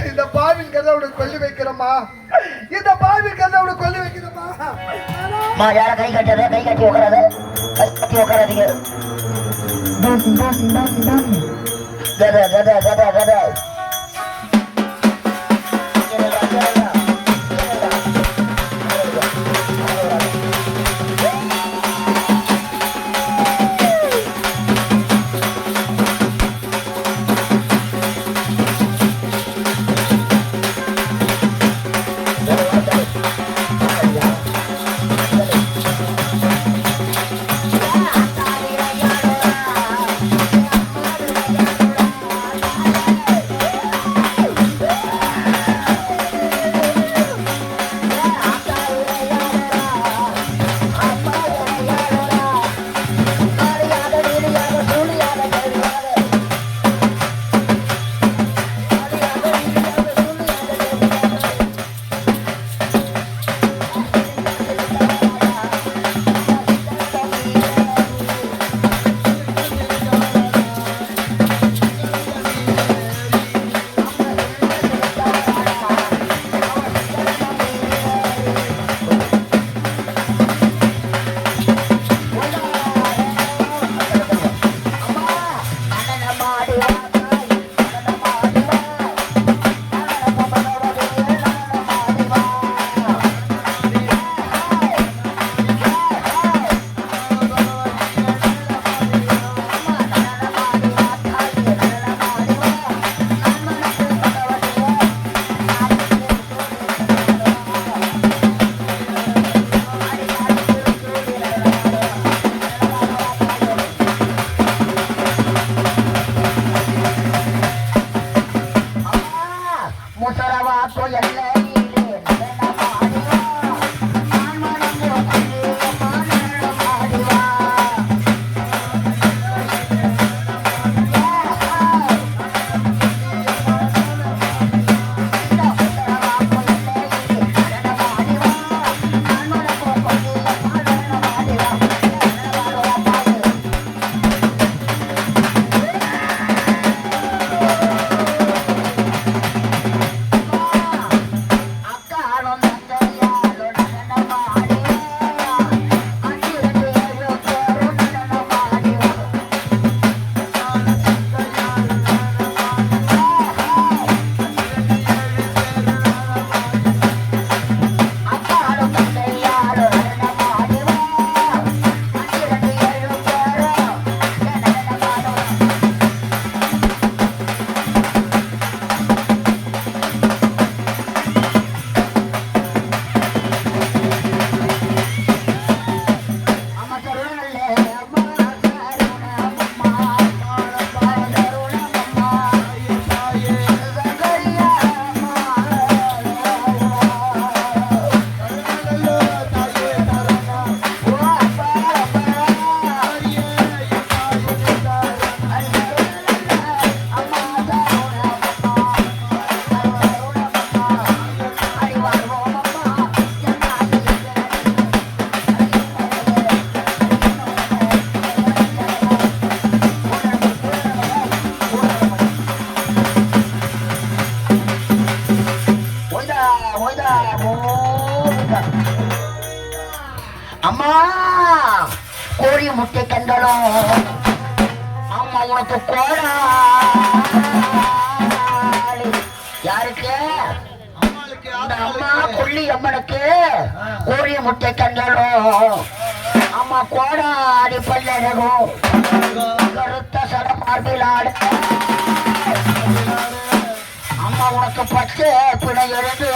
Speaker 1: இந்த பாவின் கதை கொல்லி வைக்கிறோமா இந்த பாவின் கதை கொல்லி வைக்கிறோமா
Speaker 6: யார கை கட்டாத கை கட்டி உட்காராத கை கட்டி உட்காராதீங்க கதா கதா கதா கதா அம்மா கோழி முட்டை கண்டனும் அம்மா உனக்கு கோடா யாருக்கு இந்த அம்மா கொல்லி அம்மனுக்கு கோழி முட்டை கண்டனும் அம்மா கோடாடி பல்லடகும் கருத்த சட பார்வையிலாடு அம்மா உனக்கு பச்சை பிணை எழுந்து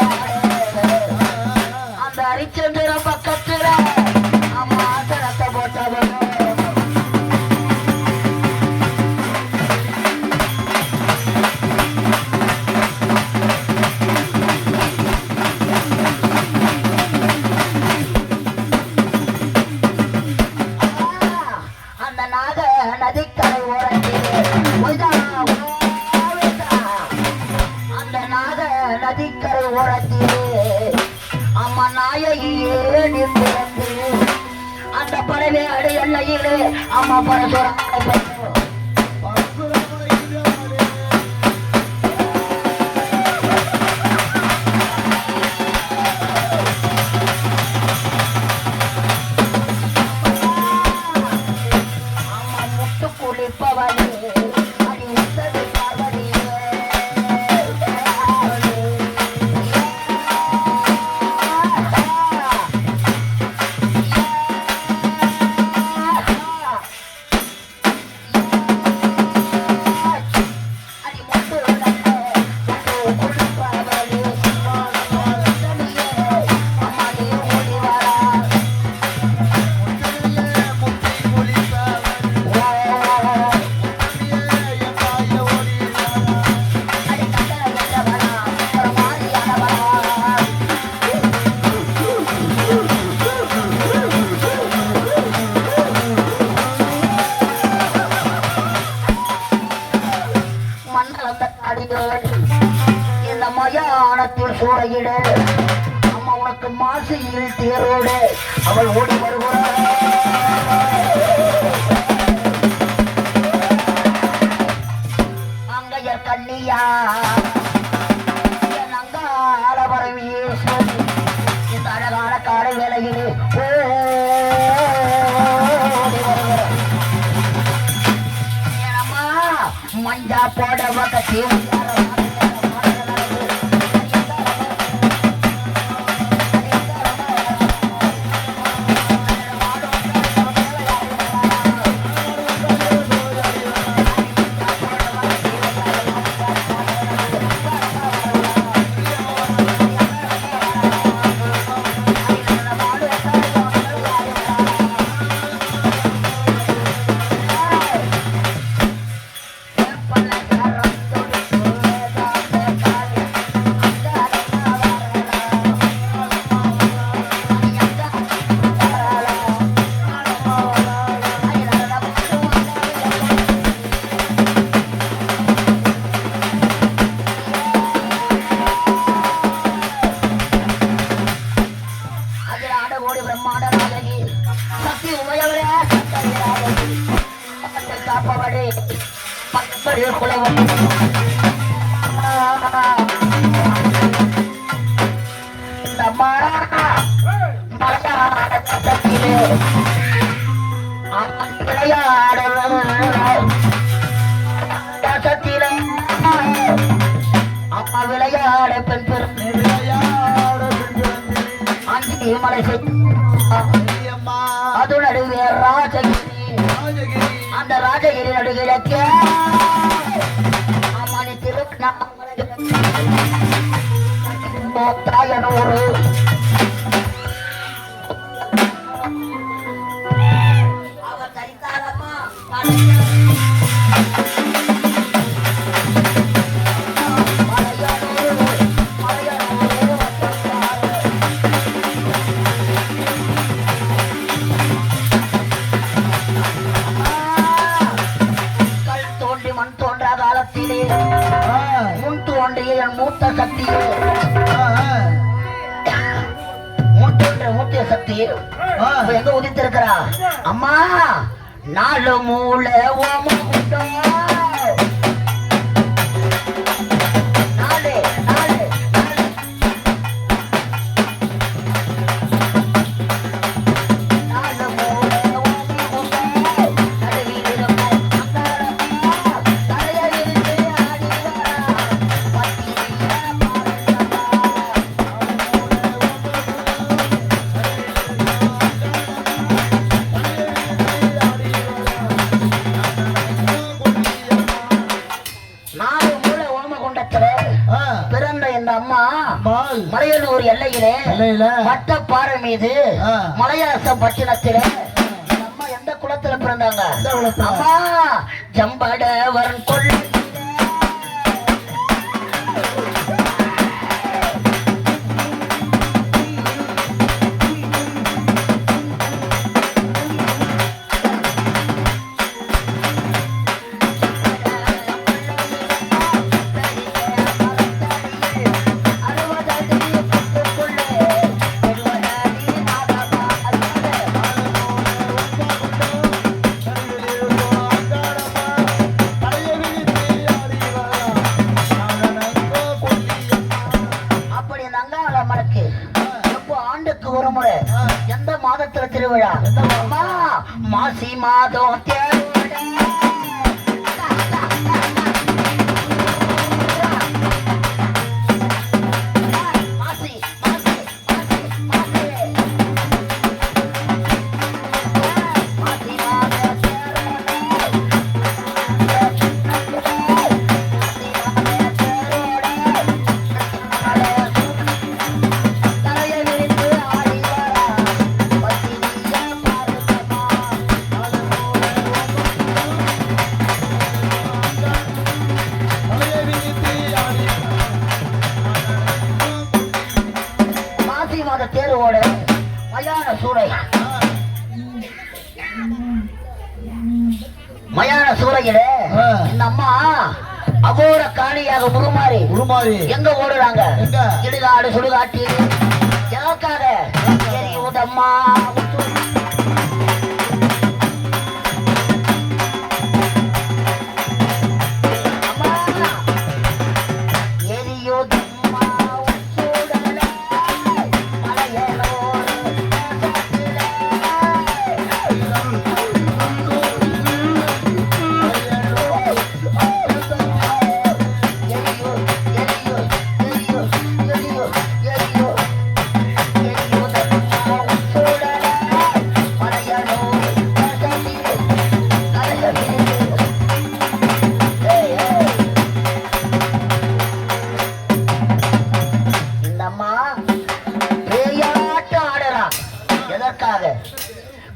Speaker 6: அந்த அரிச்சந்திர பக்கத்துல அம்மா ஆசனத்தை போட்டவன் அந்த நாக நதிக்கரை ஓரத்திலே அந்த நாக நதிக்கரை ஓரத்திலே அம்மா நாயகியே நீ பிறந்து அந்த பறவை அடை எல்லையிலே அம்மா பரசுர இந்த மயானத்தில் சூறையிட அம்மா உனக்கு மாசியில் தேரோடு அவள் ஓடி வருகிறாள் அங்கைய கண்ணியா என் அங்கால பரவியே இந்த அழகான காலை வேளையிலே மஞ்சா போடவ கட்டி விளையாட பெண் அஞ்சு மலை அது நடுவே ராஜகிரி அந்த ராஜகிரி நடுகிழக்க அம்மனை திருநாயனூர் அவர் தரித்தாரம்மா மூத்த சக்தி மூத்த சக்தி எங்க உதித்திருக்கிறா அம்மா நாலு மூளை ஓம கூட்டம் நாலு நாலு பிறந்த இந்த அம்மா
Speaker 4: அம்மாள்
Speaker 6: மலையனூர் எல்லையிலே
Speaker 4: எல்லையில
Speaker 6: வட்டப்பாறை மீது
Speaker 4: ஆ.
Speaker 6: மலையாசம் பட்டினத்திலே இந்த அம்மா எந்த குளத்துல பிறந்தாங்க?
Speaker 4: எந்த குளத்துல?
Speaker 6: அம்மா ஜம்படவரன் கொள்ளை எந்த மாதத்துல திருவிழா? அம்மா மாசி மாதம் தேர்வோட மயான சூறையிலே இந்த அம்மா அகோர காளியாக உருமாறி எங்க ஓடுறாங்க? இடுகாடு சுடுகாட்டி எதற்காக? எரியுதம்மா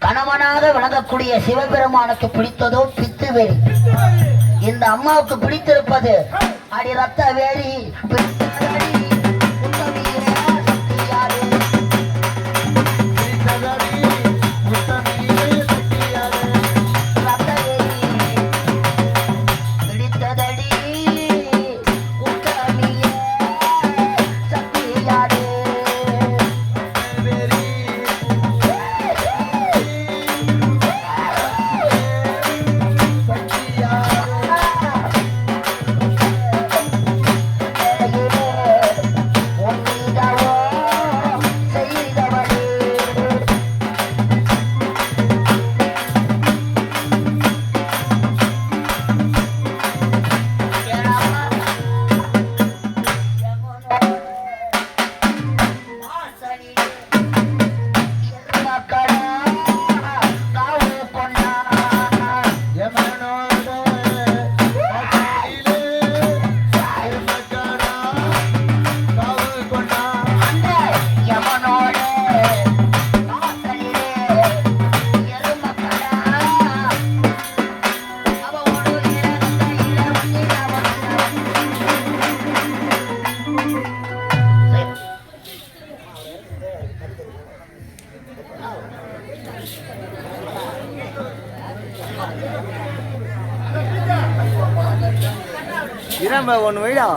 Speaker 6: கணவனாக விளங்கக்கூடிய சிவபெருமானுக்கு பிடித்ததோ பித்து வேலி. இந்த அம்மாவுக்கு பிடித்திருப்பது அடி ரத்த வேலி.
Speaker 7: இரம்ப ஒன்று வைடா.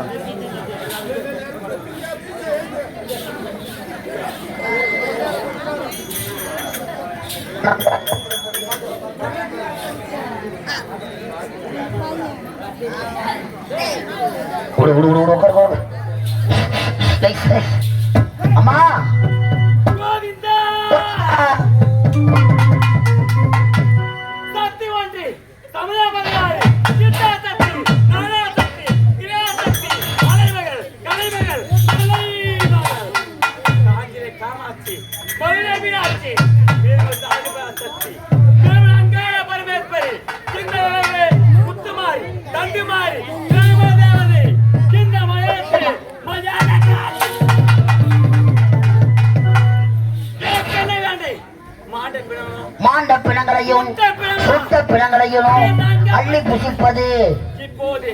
Speaker 6: அம்மா
Speaker 2: சக்தி ஒன்று தமிழக பதினாறு சித்தா சக்தி நானா சக்தி கிரியா சக்தி அலைமகள் கலைமகள் கலைமகள் காஞ்சிரை காமாட்சி மதுரை மீனாட்சி சக்தி திருமணங்காய பரமேஸ்வரி சிந்தனை முத்துமாரி தண்டுமாரி தேவதை இந்த மகேஸ்வரி மஜா
Speaker 6: அனைவரையும் அள்ளி புசிப்பது.
Speaker 2: இப்போது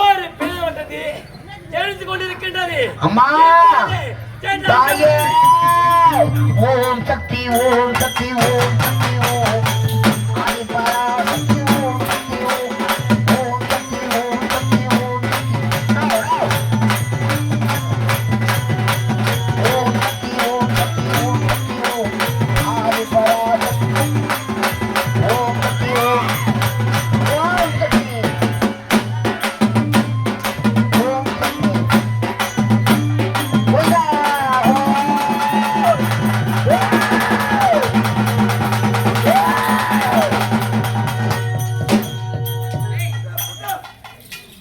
Speaker 2: ஒரு பிள்ளை வந்தது எழுந்து கொண்டிருக்கின்றது.
Speaker 6: அம்மா தாயே ஓம் சக்தி ஓம் சக்தி ஓம் சக்தி ஓம் ஆதிபராசக்தி ஓம் சக்தி ஓம் ஓம் சக்தி ஓம் சக்தி ஓம் ஓம் சக்தி ஓம் சக்தி ஓம் சக்தி ஓம் ஆதிபராசக்தி ஓம் சக்தி ஓம் ஓம் சக்தி ஓம் சக்தி ஓதா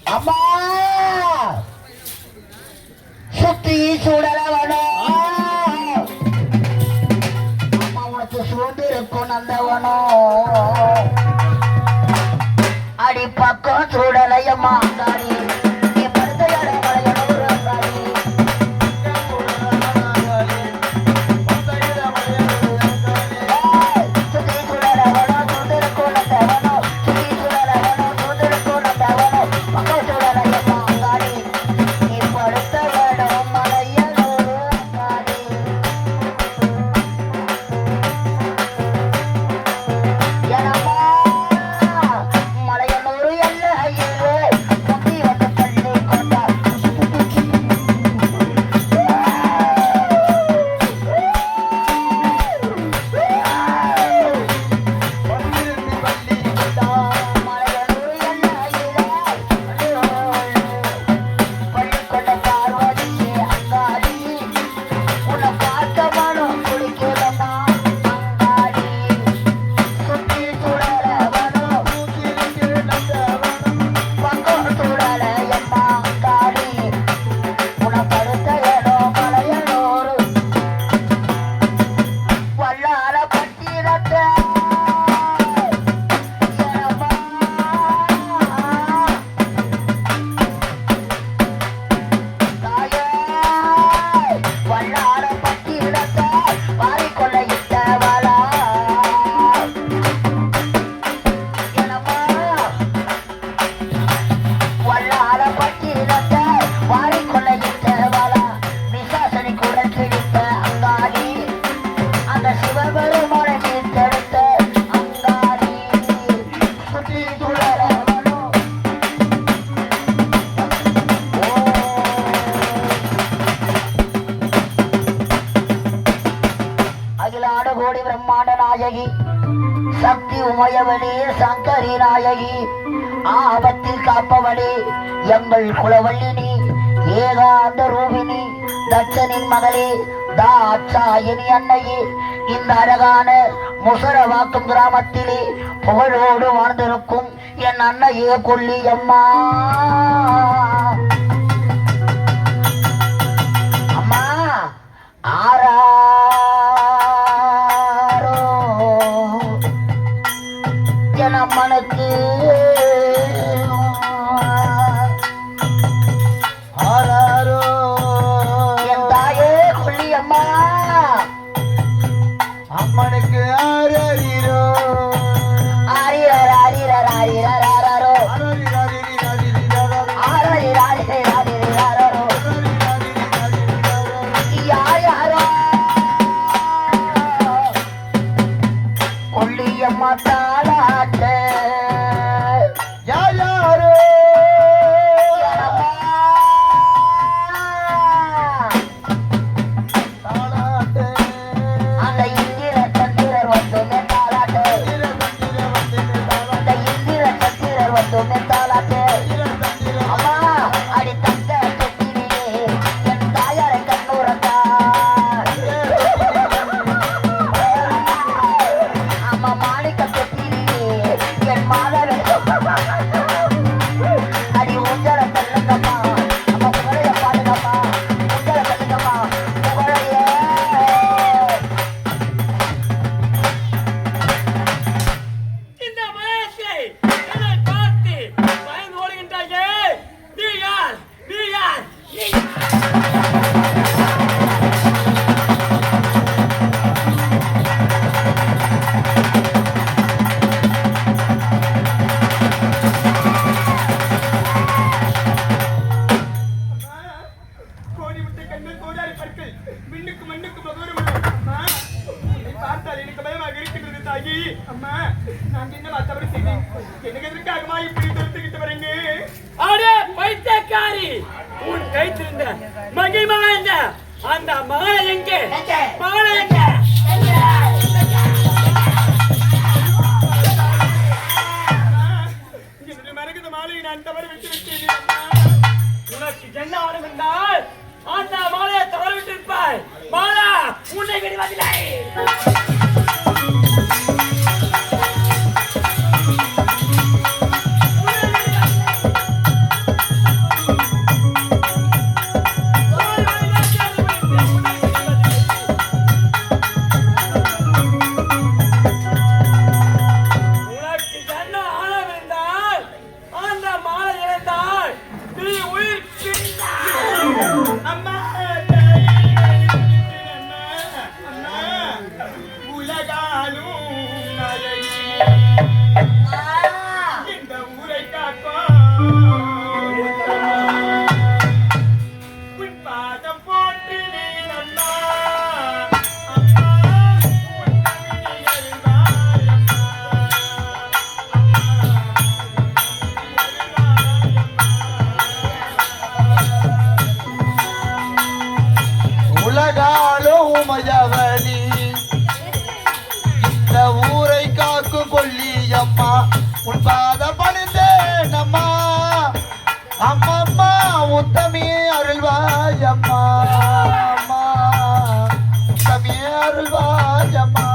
Speaker 6: அம்மா சுத்தி சுடலவனோ அம்மா உனக்கு சுண்டிருக்கும் நந்தவனோ அடி பக்கம் சுடலையம்மா அங்காடி நீ படுத்த இடம் மலையனூர் அங்காடி சுத்தி சுடலவனோ சுண்டிருக்கும் நந்தவனோ சுத்தி சுடலவனோ சுண்டிருக்கும் நந்தவனோ பக்கம் சுடலையம்மா அங்காடி நீ படுத்த இடம் மலையனூர் அங்காடி எனமா மலையனூர் எல்லையிலே முத்தி வந்து பள்ளி கொண்டார் மலையனூர் எல்லையிலே பள்ளி கொண்ட பார்வதியே அங்காடி உன்னை பார்த்த மனம் குடிக்கிறமா அங்காடி சுத்தி சுடலவனோ பக்கம் சுடலையம்மா அங்காடி உன்னை படுத்த இடம் மலையனூர் வல்லார பட்டிரத்தை தாயே வல்லார பட்டிரத்தை வாரிக்கொள்ள இட்டவளா எனமா வல்லார பட்டிரத்தை வாரிக்கொள்ள இட்டவளா விசாசனை கூட கிடைத்த அங்காடி அந்த சிவபெருமானை மீட்டெடுத்த அங்காடி சுற்றி சுழலவனோ அகிலாட கோடி பிரம்மாண்ட நாயகி சக்தி உமையவனே சங்கரி நாயகி ஆபத்தில் காப்பவளே எங்கள் குலவள்ளினி ஏகாந்த ரூபினி தட்சனின் மகளே தாட்சாயினி அன்னையே இந்த அழகான முசரவாக்கும் கிராமத்திலே புகழோடு வாழ்ந்திருக்கும் என் அன்னையே கொல்லியம்மா அம்மா ஆராரோ என் அம்மனுக்கு
Speaker 4: ஆராரோ
Speaker 6: என் தாயே கொல்லியம்மா
Speaker 4: அம்மனுக்கு ஆரறிரோ
Speaker 6: ஆரிரர் ஆரிரர் ஆரிரர் ஆராரோ
Speaker 4: ஆரறிரறிரறிரறிரறிரோ
Speaker 6: ஆரரி
Speaker 2: அம்மா நான் என்ன மத்தபடி செய்தேன் எனக்கு எதற்காகமா இப்படி தொடுத்துக்கிட்டு வரீங்க
Speaker 8: அடே பைத்தியக்காரி உன் கைத்திருந்த மகிழ்ந்த அந்த மகளை எங்கே மகளை எங்கே
Speaker 2: என்னுடைய மரகத மாலையை நான் தவறு விட்டு விட்டேன்
Speaker 8: உனக்கு என்ன ஆடும் என்றால் அந்த மாலையை தவறு விட்டிருப்பாய் மாலா உன்னை விடுவதில்லை
Speaker 4: உமையவளி இந்த ஊரை காக்கும் கொல்லியம்மா உன் பாத பணிந்தேன் அம்மா அம்மம்மா உத்தமி அருள்வாயம்மா அம்மா உத்தமி அருள்வாயம்மா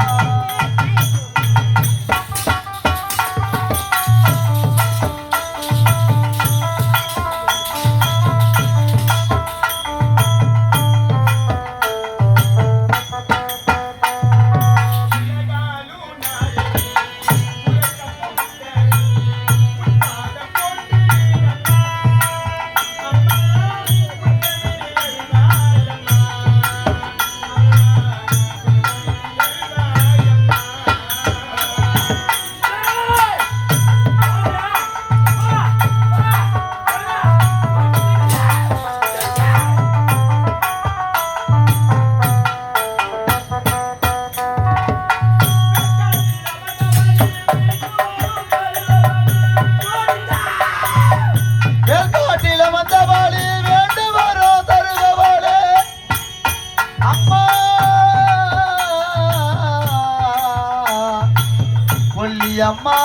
Speaker 4: அம்மா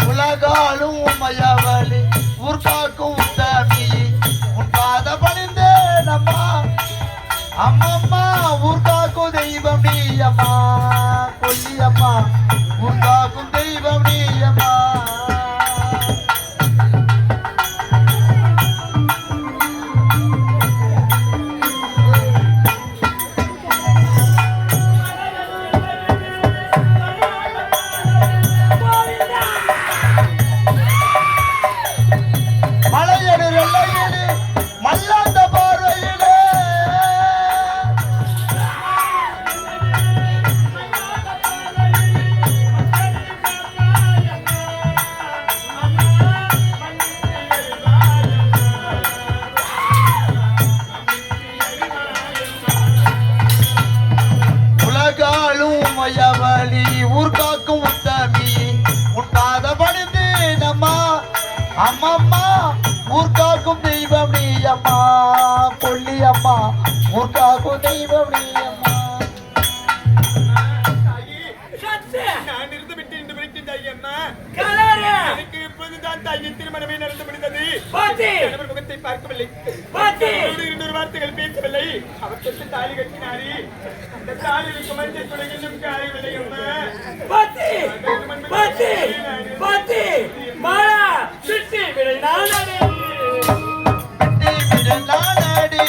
Speaker 4: உலகாலும் உமையவளி ஊர்காக்கும் உத்தமி உன் பாத பணிந்தேன் அம்மா அம்மம்மா ஊர்காக்கும் தெய்வம் நீ அம்மா கொல்லியம்மா ஊர்காக்கும் தெய்வம் நீ அம்மா மலையடு வெள்ளையடு மல்லாந்த பார்வையிலே உலகாலும் உமையவளி ஊர்காக்கும் உத்தமி உன் பாத பணிந்து நம்மா அம்மம்மா ஊர்காக்கும் தெய்வம் நீ அம்மா கொல்லியம்மா ஊர்காக்கும் தெய்வம் நீ அம்மா
Speaker 2: நான் இருந்து விட்டு இன்று விட்டு அம்மா
Speaker 8: கலரே
Speaker 2: எனக்கு இப்போதுதான் தாயின் திருமணமே நடந்து முடிந்தது
Speaker 8: பாத்தி
Speaker 2: கணவர் முகத்தை பார்க்கவில்லை
Speaker 8: பாத்தி
Speaker 2: இன்னொரு வார்த்தைகள் பேசவில்லை அவர் தொட்டு தாலி கட்டினாரி அந்த தாலிக்கு மஞ்சள் துளை இன்னும் காயவில்லை அம்மா
Speaker 8: பாத்தி பாத்தி பாத்தி மாலா சுத்தி விடு நானடி
Speaker 4: விடு நானடி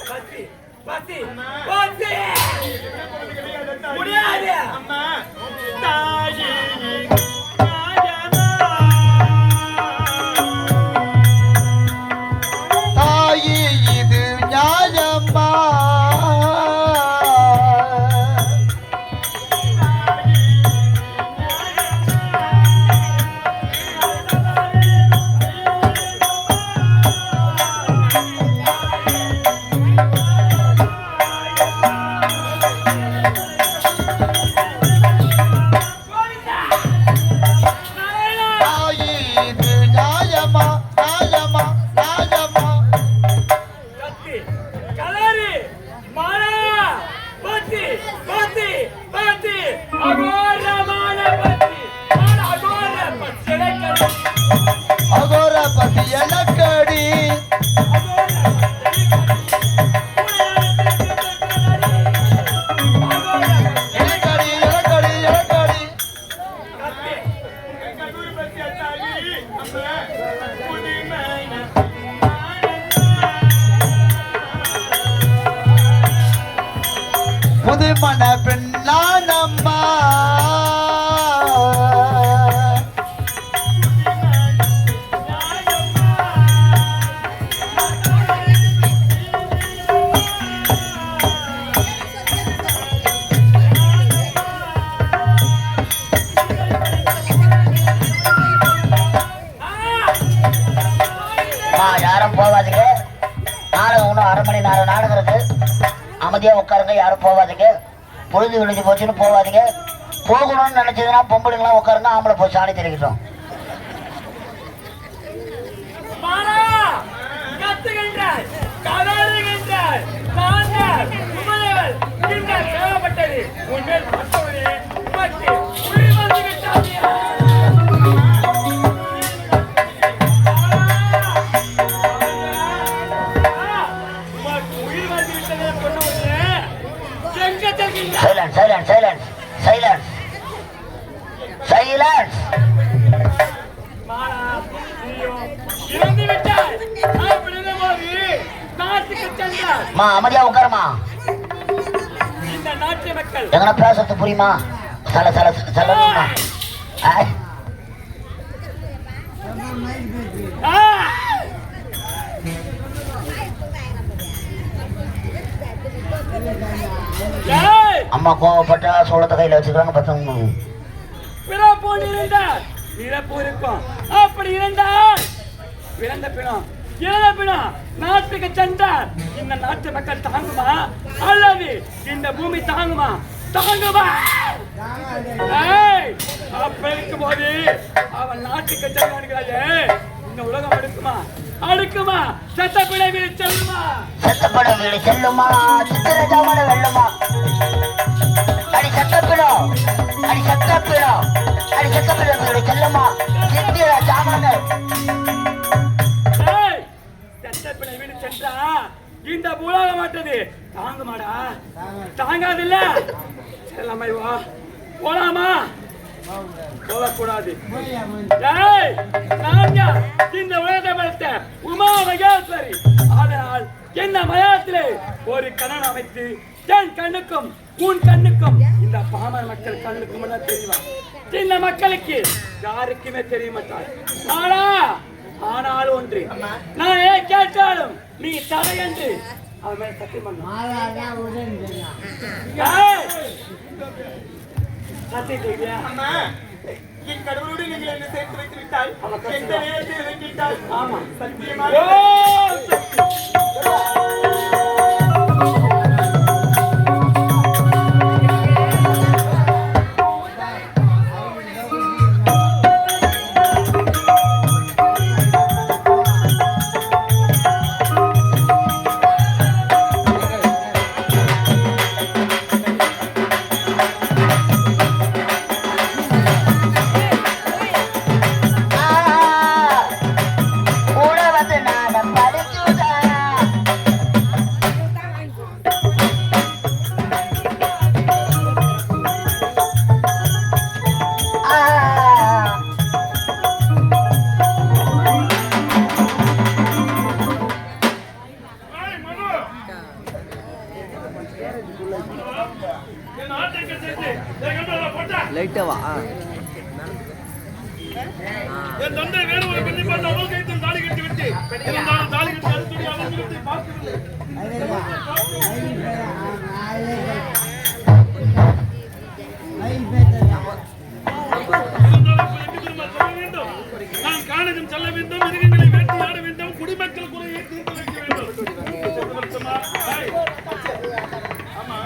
Speaker 8: பாத்தி பாத்தி முடியாது
Speaker 2: அம்மா தாயே
Speaker 4: புது மன பெண்ணானம்மா
Speaker 6: யாரும் போவாதீங்க. நாடகம் இன்னும் 1/2 மணி நேரம் நாடகம் இருக்கு. அமைதியா உட்காருங்க, யாரும் போவாதீங்க. பொழுது விழுந்து போச்சுன்னு போவாதீங்க. போகணும்னு நினைச்சதுன்னா பொம்பளைங்களாம் உட்காருங்க, ஆம்பளை போய் சாணி தெரிவிக்கிட்டோம். Silence, silence, silence, silence, silence. அமைதியா உட்காருமா. எங்கன்னா பேசுறது புரியுமா? சல சல சலமா. அம்மா கோவப்பட்டா சோளத்தை கையில வச்சுக்கிறாங்க. பத்தவங்க
Speaker 8: அப்படி இருந்தால் பிறந்த பிணம் இறந்த பிணம் நாட்டுக்கு சென்றார். இந்த நாட்டு மக்கள் தாங்குமா அல்லது இந்த பூமி தாங்குமா? தாங்குமா? அப்ப இருக்கும் போது அவன் நாட்டுக்கு சென்றார்களே, இந்த உலகம் அடுக்குமா? அடுக்குமா? செத்த பிணை வீடு செல்லுமா?
Speaker 6: செத்த பிணை வீடு செல்லுமா? சித்திரஜாமன வெல்லுமா? அடி சத்தப்பிடோ, அடி சத்தப்பிடோ, அடி சத்தப்பிடோ வீடு செல்லுமா? சித்திர ஜாமன
Speaker 8: செத்தப்பிணை வீடு சென்றா இந்த உலகம் மாட்டது தாங்குமாடா? தாங்காதில்ல. செல்லாமை வா, போலாமா? போகக்கூடாது. இந்த உலகத்தை வளர்த்த உமா மகேஸ்வரி. அதனால் என்ன மயாத்திலே ஒரு கணன் அமைத்து என் கண்ணுக்கும் உன் கண்ணுக்கும் இந்த பாமர மக்கள் கண்ணுக்கும் தெரியுமா? சின்ன மக்களுக்கு யாருக்குமே தெரிய மாட்டார். ஆனால் ஒன்று, நான் ஏன் கேட்டாலும் நீ தடை என்று அவன் மேல் சத்தியம் பண்ண.
Speaker 2: அம்மா, என் கடவுளோடு நீங்கள் என்ன சேர்த்து வைத்து விட்டால் எந்த நேரத்தில் இறங்கிட்டால் ஆமா சத்தியமாக
Speaker 7: லைட்டா வா.
Speaker 3: என் தந்தை வேறு ஒரு பெண்ணை பார்த்து அவள் கைத்தில் தாலி கட்டி விட்டு இருந்தாலும் தாலி கட்டி அறுத்துடி அவள் முகத்தை பார்க்கவில்லை. நான் காணகம் செல்ல வேண்டும், மிருகங்களை வேட்டையாட வேண்டும், குடிமக்கள் குறையை தீர்த்து வைக்க வேண்டும். ஆமா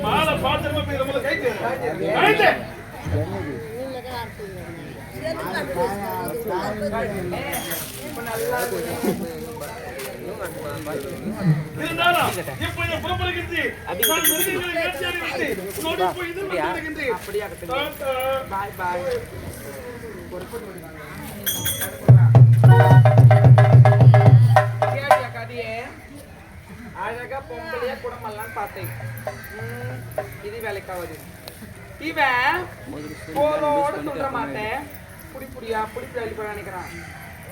Speaker 3: மாலை பாத்திரமா போய் நம்மள கைட்டு இருந்தாலும் இப்ப என் புறப்படுகின்றி நான் மிருகங்களை வேட்டையாடி விட்டு உன்னோடு போய் இதில் வருகின்றேன்.
Speaker 5: பாய் பாய். கேட்டியா கதையே? அழகா பொம்பளையா குடமெல்லாம் பார்த்தேன். இது வேலைக்காவது. இவன் போரோட சொல்ற மாட்டேன், புடிப்புடியா புடிப்பு நினைக்கிறான்.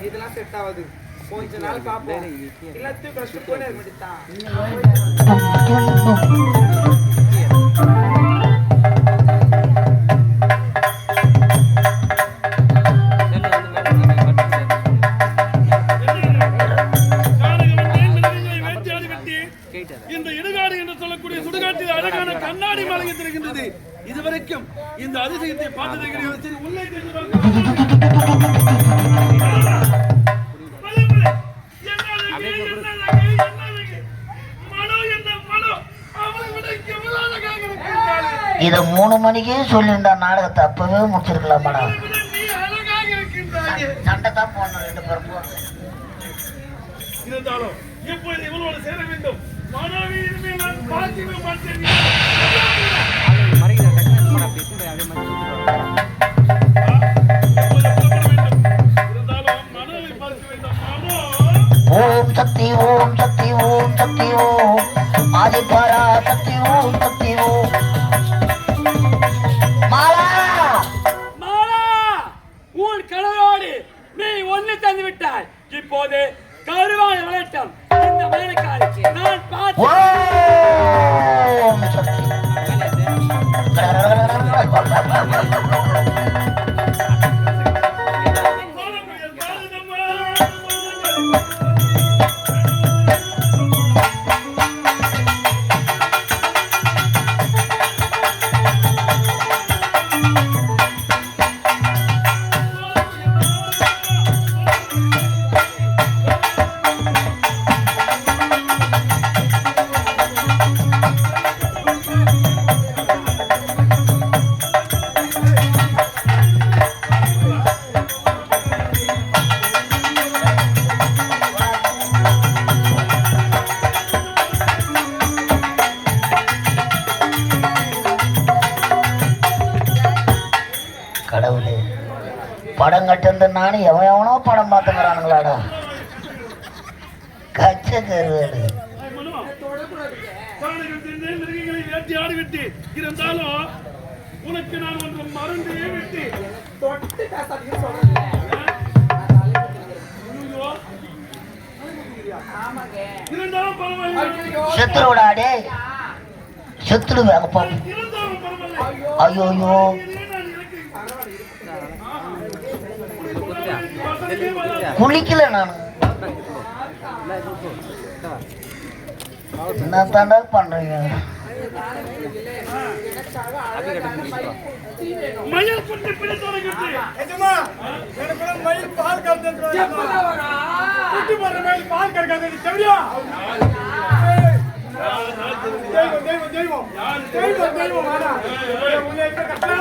Speaker 5: இதெல்லாம் செட் ஆகுது. கொஞ்ச நாள் பார்ப்போம், எல்லாத்தையும் கஷ்டம் போய் வேண்டித்தான்.
Speaker 8: இந்த இடுகாடு என்று சொல்லக்கூடிய சுடுகாட்டில் அழகான கண்ணாடி மாளிகை திறக்கின்றது. இதுவரைக்கும் இந்த அதிசயத்தை பார்த்தது கிடையாது. சரி, உள்ளே சென்று
Speaker 6: இத 3 மணிக்கே சொல்லியிருந்தா நாடகத்தை அப்பவே முடிச்சிருக்கலாம் மேடம். சண்டை தான் போடணும் 2 பேரும்.
Speaker 8: இருந்தாலும் இப்பொழுது இவளோடு சேர வேண்டும். மாணவி இனிமேல் நான் பார்க்கவே மாட்டேன்.
Speaker 6: ஓம் சக்தி ஓம் சக்தி ஓம் சக்தி ஓம் ஆதிபரா சக்தி ஓம் சக்தி ஓம். மாலா
Speaker 8: மாலா, உன் கணவரோடு நீ ஒன்று தந்து விட்டாய். இப்போது கருவாய் வளட்டம் இந்த வேலைக்காரிக்கு நான் பார்த்து.
Speaker 6: ஓம் சக்தி கடவுளே, படம் கட்டிருந்த நானும் எவனோ படம் பார்த்துக்கிறானுங்களாடா. கச்ச கருவாடு
Speaker 8: மிருகங்களை வேட்டையாடி விட்டு இருந்தாலும் உனக்கு நான் ஒன்று மறந்தே விட்டு
Speaker 5: தொட்டு பேசாதீங்கன்னு சொல்றேன்.
Speaker 8: இருந்தாலும் பரவாயில்லை.
Speaker 6: செத்துருடாடே, செத்துடுவாங்க பாப்பா.
Speaker 8: இருந்தாலும் பரவாயில்லை.
Speaker 6: ஐயோ ஐயோ, குளிக்கல நான். என்ன தாண்டா பண்றீங்க?
Speaker 8: மயில் குட்டி பிடித்தவரைக்கிட்டு
Speaker 2: எஜமா, எனக்குள்ள மயில் பால் கறந்துட்டு குட்டி போடுற மயில் பால் கறக்காது தெரியா? தெய்வம் தெய்வம் தெய்வம் தெய்வம் தெய்வம் வாடா. உன்னை இப்ப கட்டா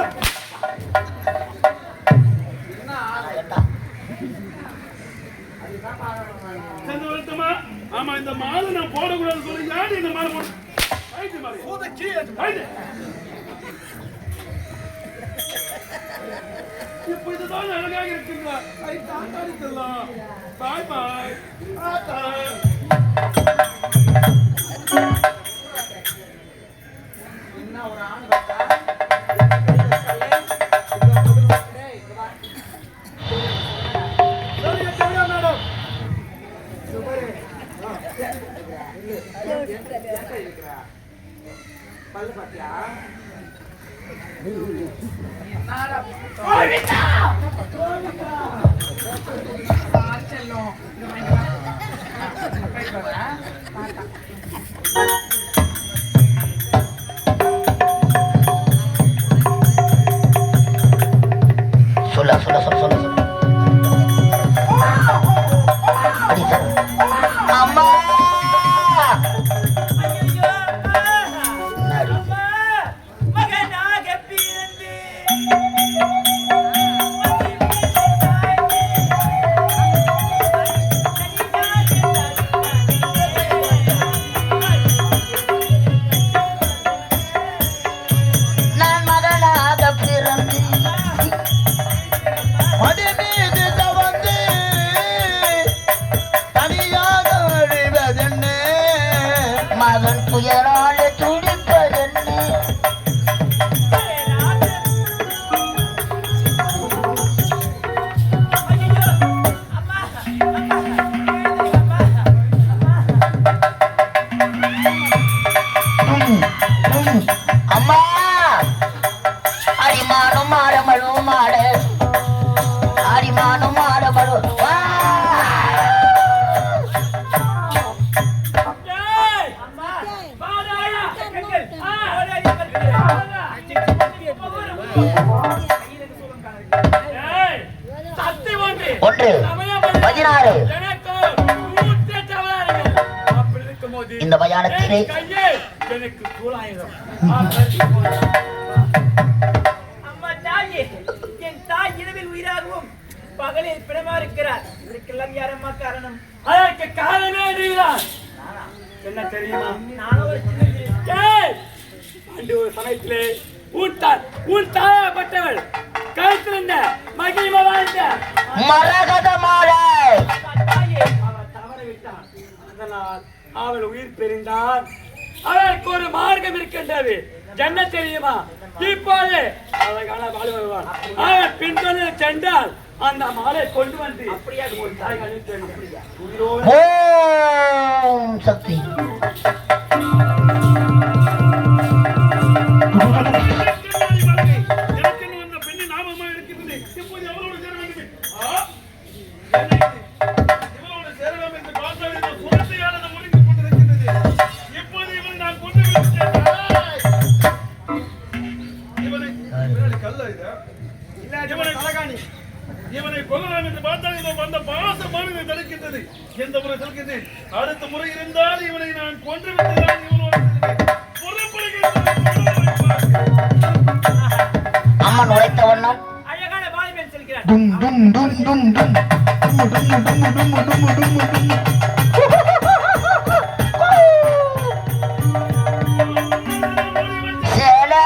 Speaker 8: ஆமா, இந்த மாலை நான் போடக்கூடாது சொல்லி யாரு இந்த மாலை போட? இப்ப இதுதான் அழகாக இருக்குங்களா? பாய் பாய்.
Speaker 5: பல்லு பாத்தியா?
Speaker 6: சொல்ல சொல்ல சொல்ல சொல்ல சொல்ல. அடி சார். அம்மா எதனால துடிப்பதென்ன அம்மா அரிமானும் ஆடமழும் ஆட அரிமானும் ஆடமழும்
Speaker 3: ஏய் அம்மா பாடாயா கண்கள் ஏய் சக்தி ஒன்று
Speaker 6: 16
Speaker 3: அப்படி இருக்கும்போது
Speaker 6: இந்த மயானத்திலே
Speaker 3: கையே எனக்கு கூலாயிரம் அம்மா தாயே என் தாய் இரவில் உயிராகவும் பகலில் பிணமா இருக்கிறார் இதுக்கெல்லாம் யாரம்மா காரணம் அதற்கு காரணமே நீதான் என்ன தெரியுமா நானும் ஒரு சின்ன ஒரு சமயத்திலே உன் தாயப்பட்டவள் கழுத்திருந்த மகிமை வாழ்ந்த
Speaker 6: மரகத மாலை
Speaker 3: அவள் தவற விட்டான் அதனால் அவள் உயிர் பிரிந்தார் அதற்கு ஒரு மார்க்கம் இருக்கின்றது என்ன தெரியுமா இப்போது அழகான வாழ் வருவான் அவன் பின்தொடர்ந்து சென்றால் அந்த மாலை கொண்டு வந்து அப்படியே ஒரு தாய் அனுப்பி
Speaker 6: ஓம் சக்தி
Speaker 2: இவனை கொல்லலாம் என்று பார்த்தால் இதோ வந்த பாசமானது தடுக்கின்றது. எந்த முறை தடுக்கின்றேன், அடுத்த முறை இருந்தால் இவனை நான் கொன்று விட்டுதான் இவனோடு
Speaker 6: அம்மன் உரைத்த வண்ணம்
Speaker 3: அழகான வாலிபன் செல்கிறார்
Speaker 6: டும் டும் டும் டும் டும் டும் டும் டும் டும் டும் டும் சேலே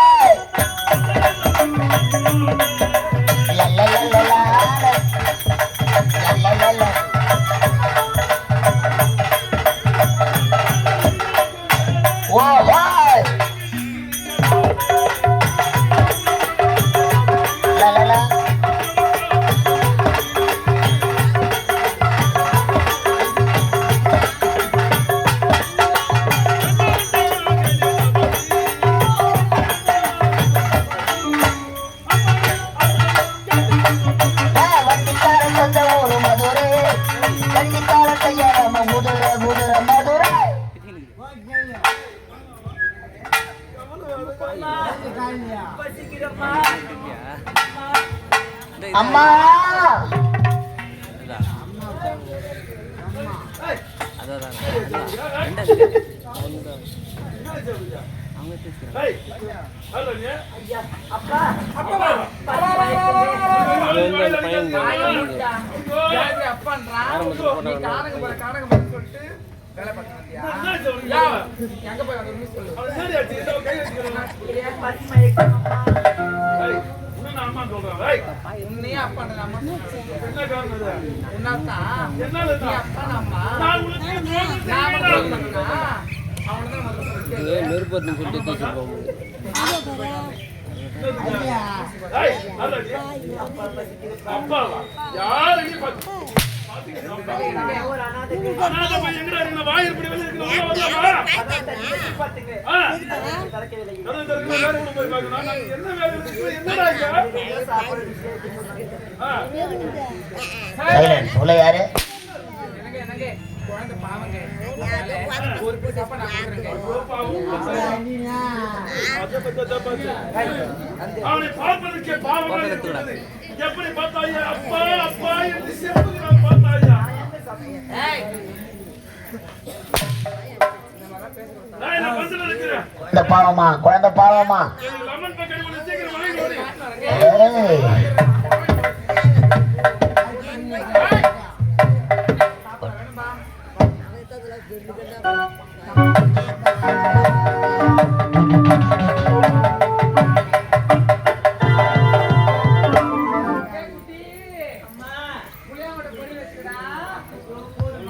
Speaker 6: அம்மா
Speaker 7: நெருப்பத்துன்னு சொல்லிட்டு தூக்கிருப்போம். சொல்ல யாரு
Speaker 5: குழந்தை பாவங்க ஒரு சாப்பா
Speaker 2: அவனை பார்ப்பதற்கே பாவமாக இருக்கிறது. எப்படி பார்த்தாயா அப்பா அப்பா என்று செப்புகிறான் பார்த்தாயா? நான் பஸ்ல இருக்கிறேன்.
Speaker 6: இந்த பாவமா குழந்தை பாவமா
Speaker 2: லெமன் பக்கெட் ஒன்று சீக்கிரம் வாங்கி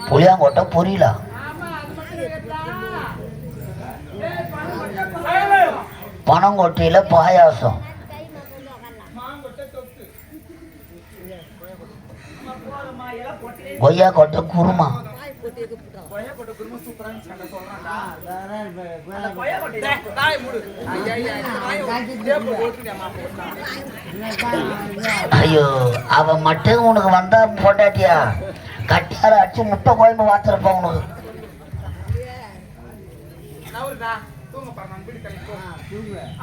Speaker 6: புளியாங்கோட்டை புரியல பனங்கொட்டையில பாயாசம், கொய்யா கொட்டை குருமா, ஐயோ அவ மட்டும் உனக்கு வந்தா போட்டாட்டியா கட்டியார அடிச்சு முட்டை குழம்பு வாத்துறப்ப உனக்கு.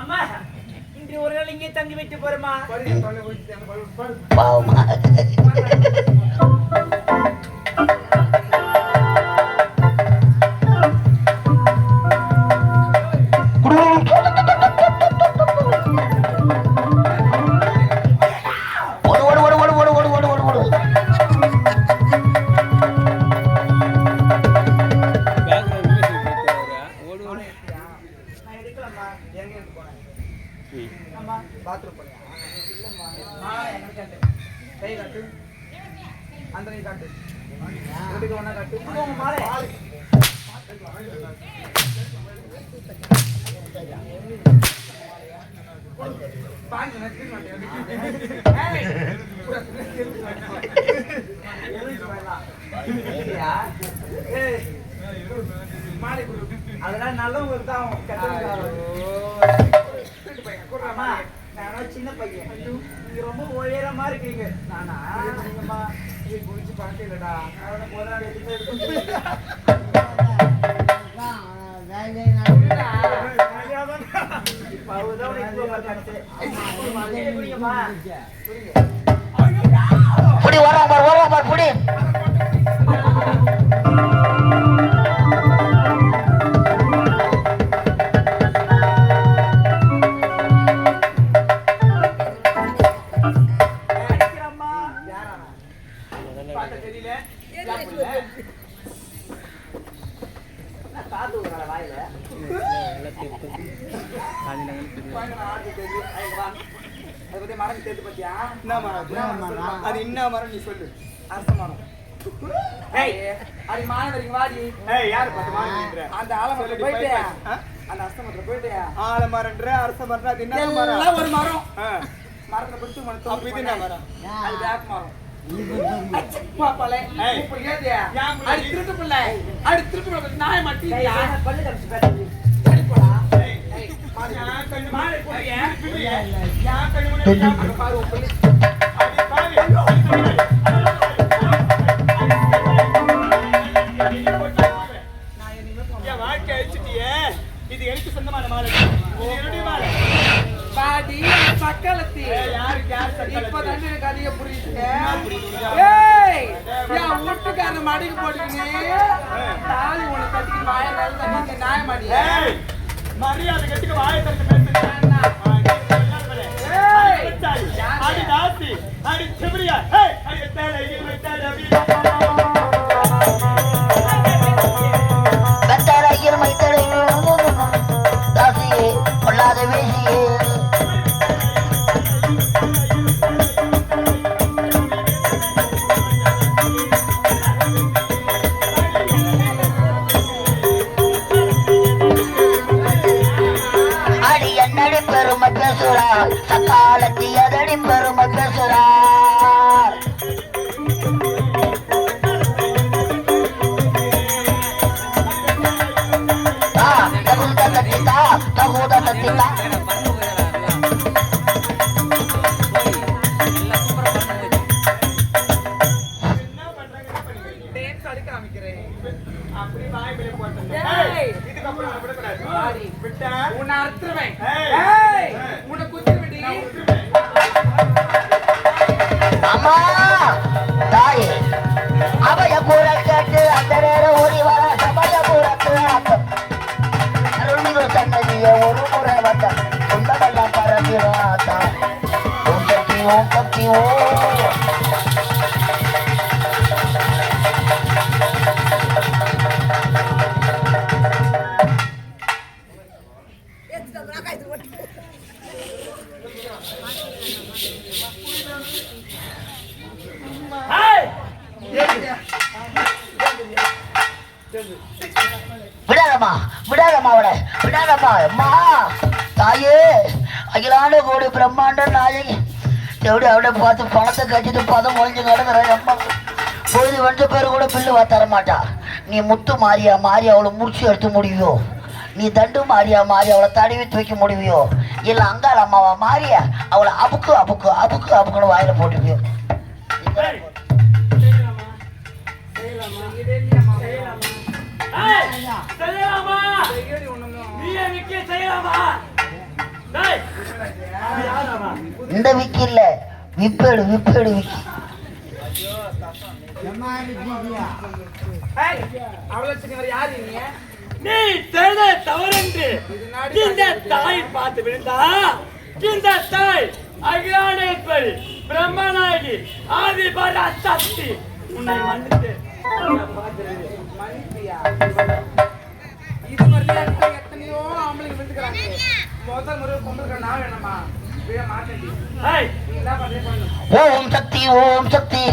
Speaker 5: அம்மா இன்று ஒரு நாள் இங்கே தங்கி வைத்து போறமா.
Speaker 6: பாவமா
Speaker 5: பாத்ரூம் போறியா? இல்லம்மா. எங்க காட்டு. கை காட்டு. அந்த கை காட்டு. ரெண்டுக்கு ஒண்ணா காட்டு. உங்க மாலை. பாஞ்சு நெத்தி மாட்டேன். ஏய். ஏய். மாலை குடு. அதெல்லாம் நல்லவங்களுக்கு தான் கட்டுறாமா. நானும் சின்ன பையன், நீங்க ரொம்ப உயரமா இருக்கீங்க. நானா நீங்கம்மா நீ குடிச்சு பழக்கம் இல்லடா. அவனை போராடி
Speaker 6: புடி வர புடி.
Speaker 5: அது என்ன மரம் நீ சொல்லு. அரச மரம். அது மாணவரிங்க வாடி. அந்த ஆலமரத்துல போயிட்டு அந்த அஸ்தமரத்துல போயிட்டு ஆலமரன்ற அரச மரம் அது என்ன மரம்? ஒரு மரம். மரத்துல பிடிச்சு மரம். அப்ப இது என்ன மரம்? அது வேப்ப மரம். பாப்பாலே இப்ப ஏதியா அடி திருட்டு பிள்ளை அடி திருட்டு பிள்ளை நாய் மாட்டியா பல்லு கடிச்சு பேசி அடி போடா. யா கண்ணு மாலை போறியே யா கண்ணு முன்ன பாரு பிள்ளை அடி பாரு. நான் வாழ்க்கை அழிச்சிட்டியே. இது எனக்கு சொந்தமான மாலை. இது என்னுடைய மாலை. பாடி சக்கலத்தி இப்ப தான் எனக்கு அதிக புரியுது. ஏய் என் வீட்டுக்காரன் மடிக்கு போட்டுக்கினே தாலி உன்னை கட்டிக்கு வாய நல்ல நாய மாடி. மரியாதை கட்டிக்கு வாய தட்டு பேசுறேன். அடி தாசி அடி செவரியா அடி தேலை
Speaker 6: தாசியே கொள்ளாத வேசியே அடி என்னடி பெருமை பேசுறார் சக்காலத்தி அதடி பெருமை பேசுறார். அம்மா தாய் அவைய கூட கேட்டு அந்த நேரம் ஓடி வர சபைய கூட சன்னதிய ஒரு முறை வந்த சொந்தமெல்லாம் பரப்பிவாத்தா பக்தி ஓ விடாதம்மா விடாதம்மா விடாதம்மா அம்மா தாயே அகிலாண்ட கோடி பிரம்மாண்ட நாயகி எப்படி அவட பார்த்து பணத்தை கட்டிட்டு பதம் ஒழிஞ்சு நடக்கிற அம்மா பொழுது வென்ற பேர் கூட பில்லு தர மாட்டா. நீ முத்து மாறியா மாறி அவளை முடிச்சு எடுத்து முடிவியோ, நீ தண்டு மாறியா மாறி அவளை தடவி தூக்கி முடிவியோ, இல்லை அங்காள் அம்மாவா மாறிய அவளை அபுக்கு அபுக்கு அபுக்கு அபுக்குன்னு வாயில போட்டுவியோ. இந்த விக்கி இல்ல விப்பேடு விப்பேடு விக்கி.
Speaker 8: நீ செய்த தவறென்று இந்த தாய் பார்த்து விழுந்தா இந்த தாய் அகிலாண்டேஸ்வரி பிரம்மநாயகி ஆதி பராசக்தி உன்னை மன்னித்து
Speaker 5: இது மாதிரி எத்தனையோ ஆம்பளைங்க விழுந்துக்கிறாங்க. முதல் முறை பொம்பளை நான் வேணாமா விழ மாட்டேன்.
Speaker 6: ஓம் சக்தி ஓம் சக்தி.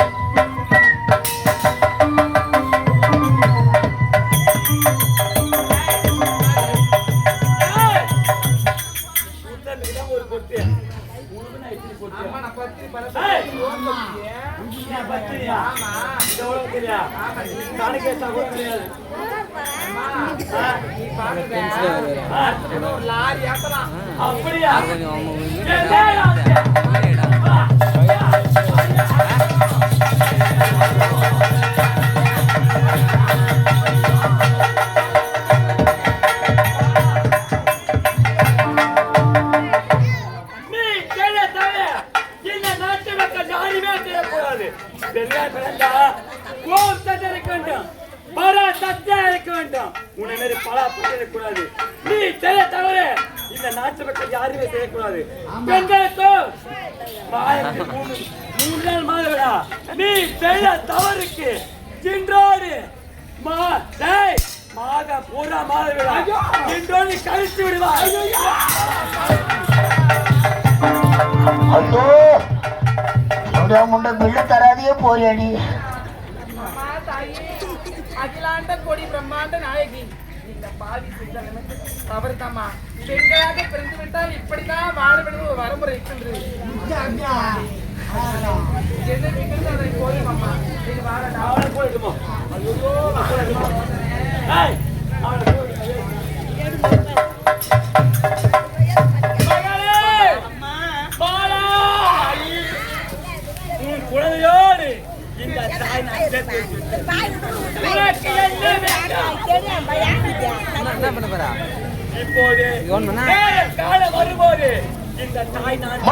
Speaker 8: ஒரு கொட்டு அப்படியா நீ செய்ய தவிர இந்த நாட்டு மக்கள் யாருமே செய்யக்கூடாது. பெண்களுக்கு 3 நாள் மாதவிடா. நீ செய்த தவறுக்கு இன்றோடு மாத பூரா மாதவிடா இன்றோடு கழித்து விடுவார்.
Speaker 6: ஐயோ முண்ட பில்லு தராதையே போறியாடி.
Speaker 5: அகிலாண்ட கோடி பிரம்மாண்ட நாயகி இந்த பாவி தவறுதாமா. பெண்களாக பிறந்து விட்டால் இப்படிதான் வாழ வேண்டும் ஒரு வரமுறை இருக்கின்றது. அதை போதுமாம்மா இது வாழ
Speaker 8: அவளை போயிடுமோ குழந்தையோடு இந்த தாய் இப்போது காலம் வரும்போது இந்த தாய் நான்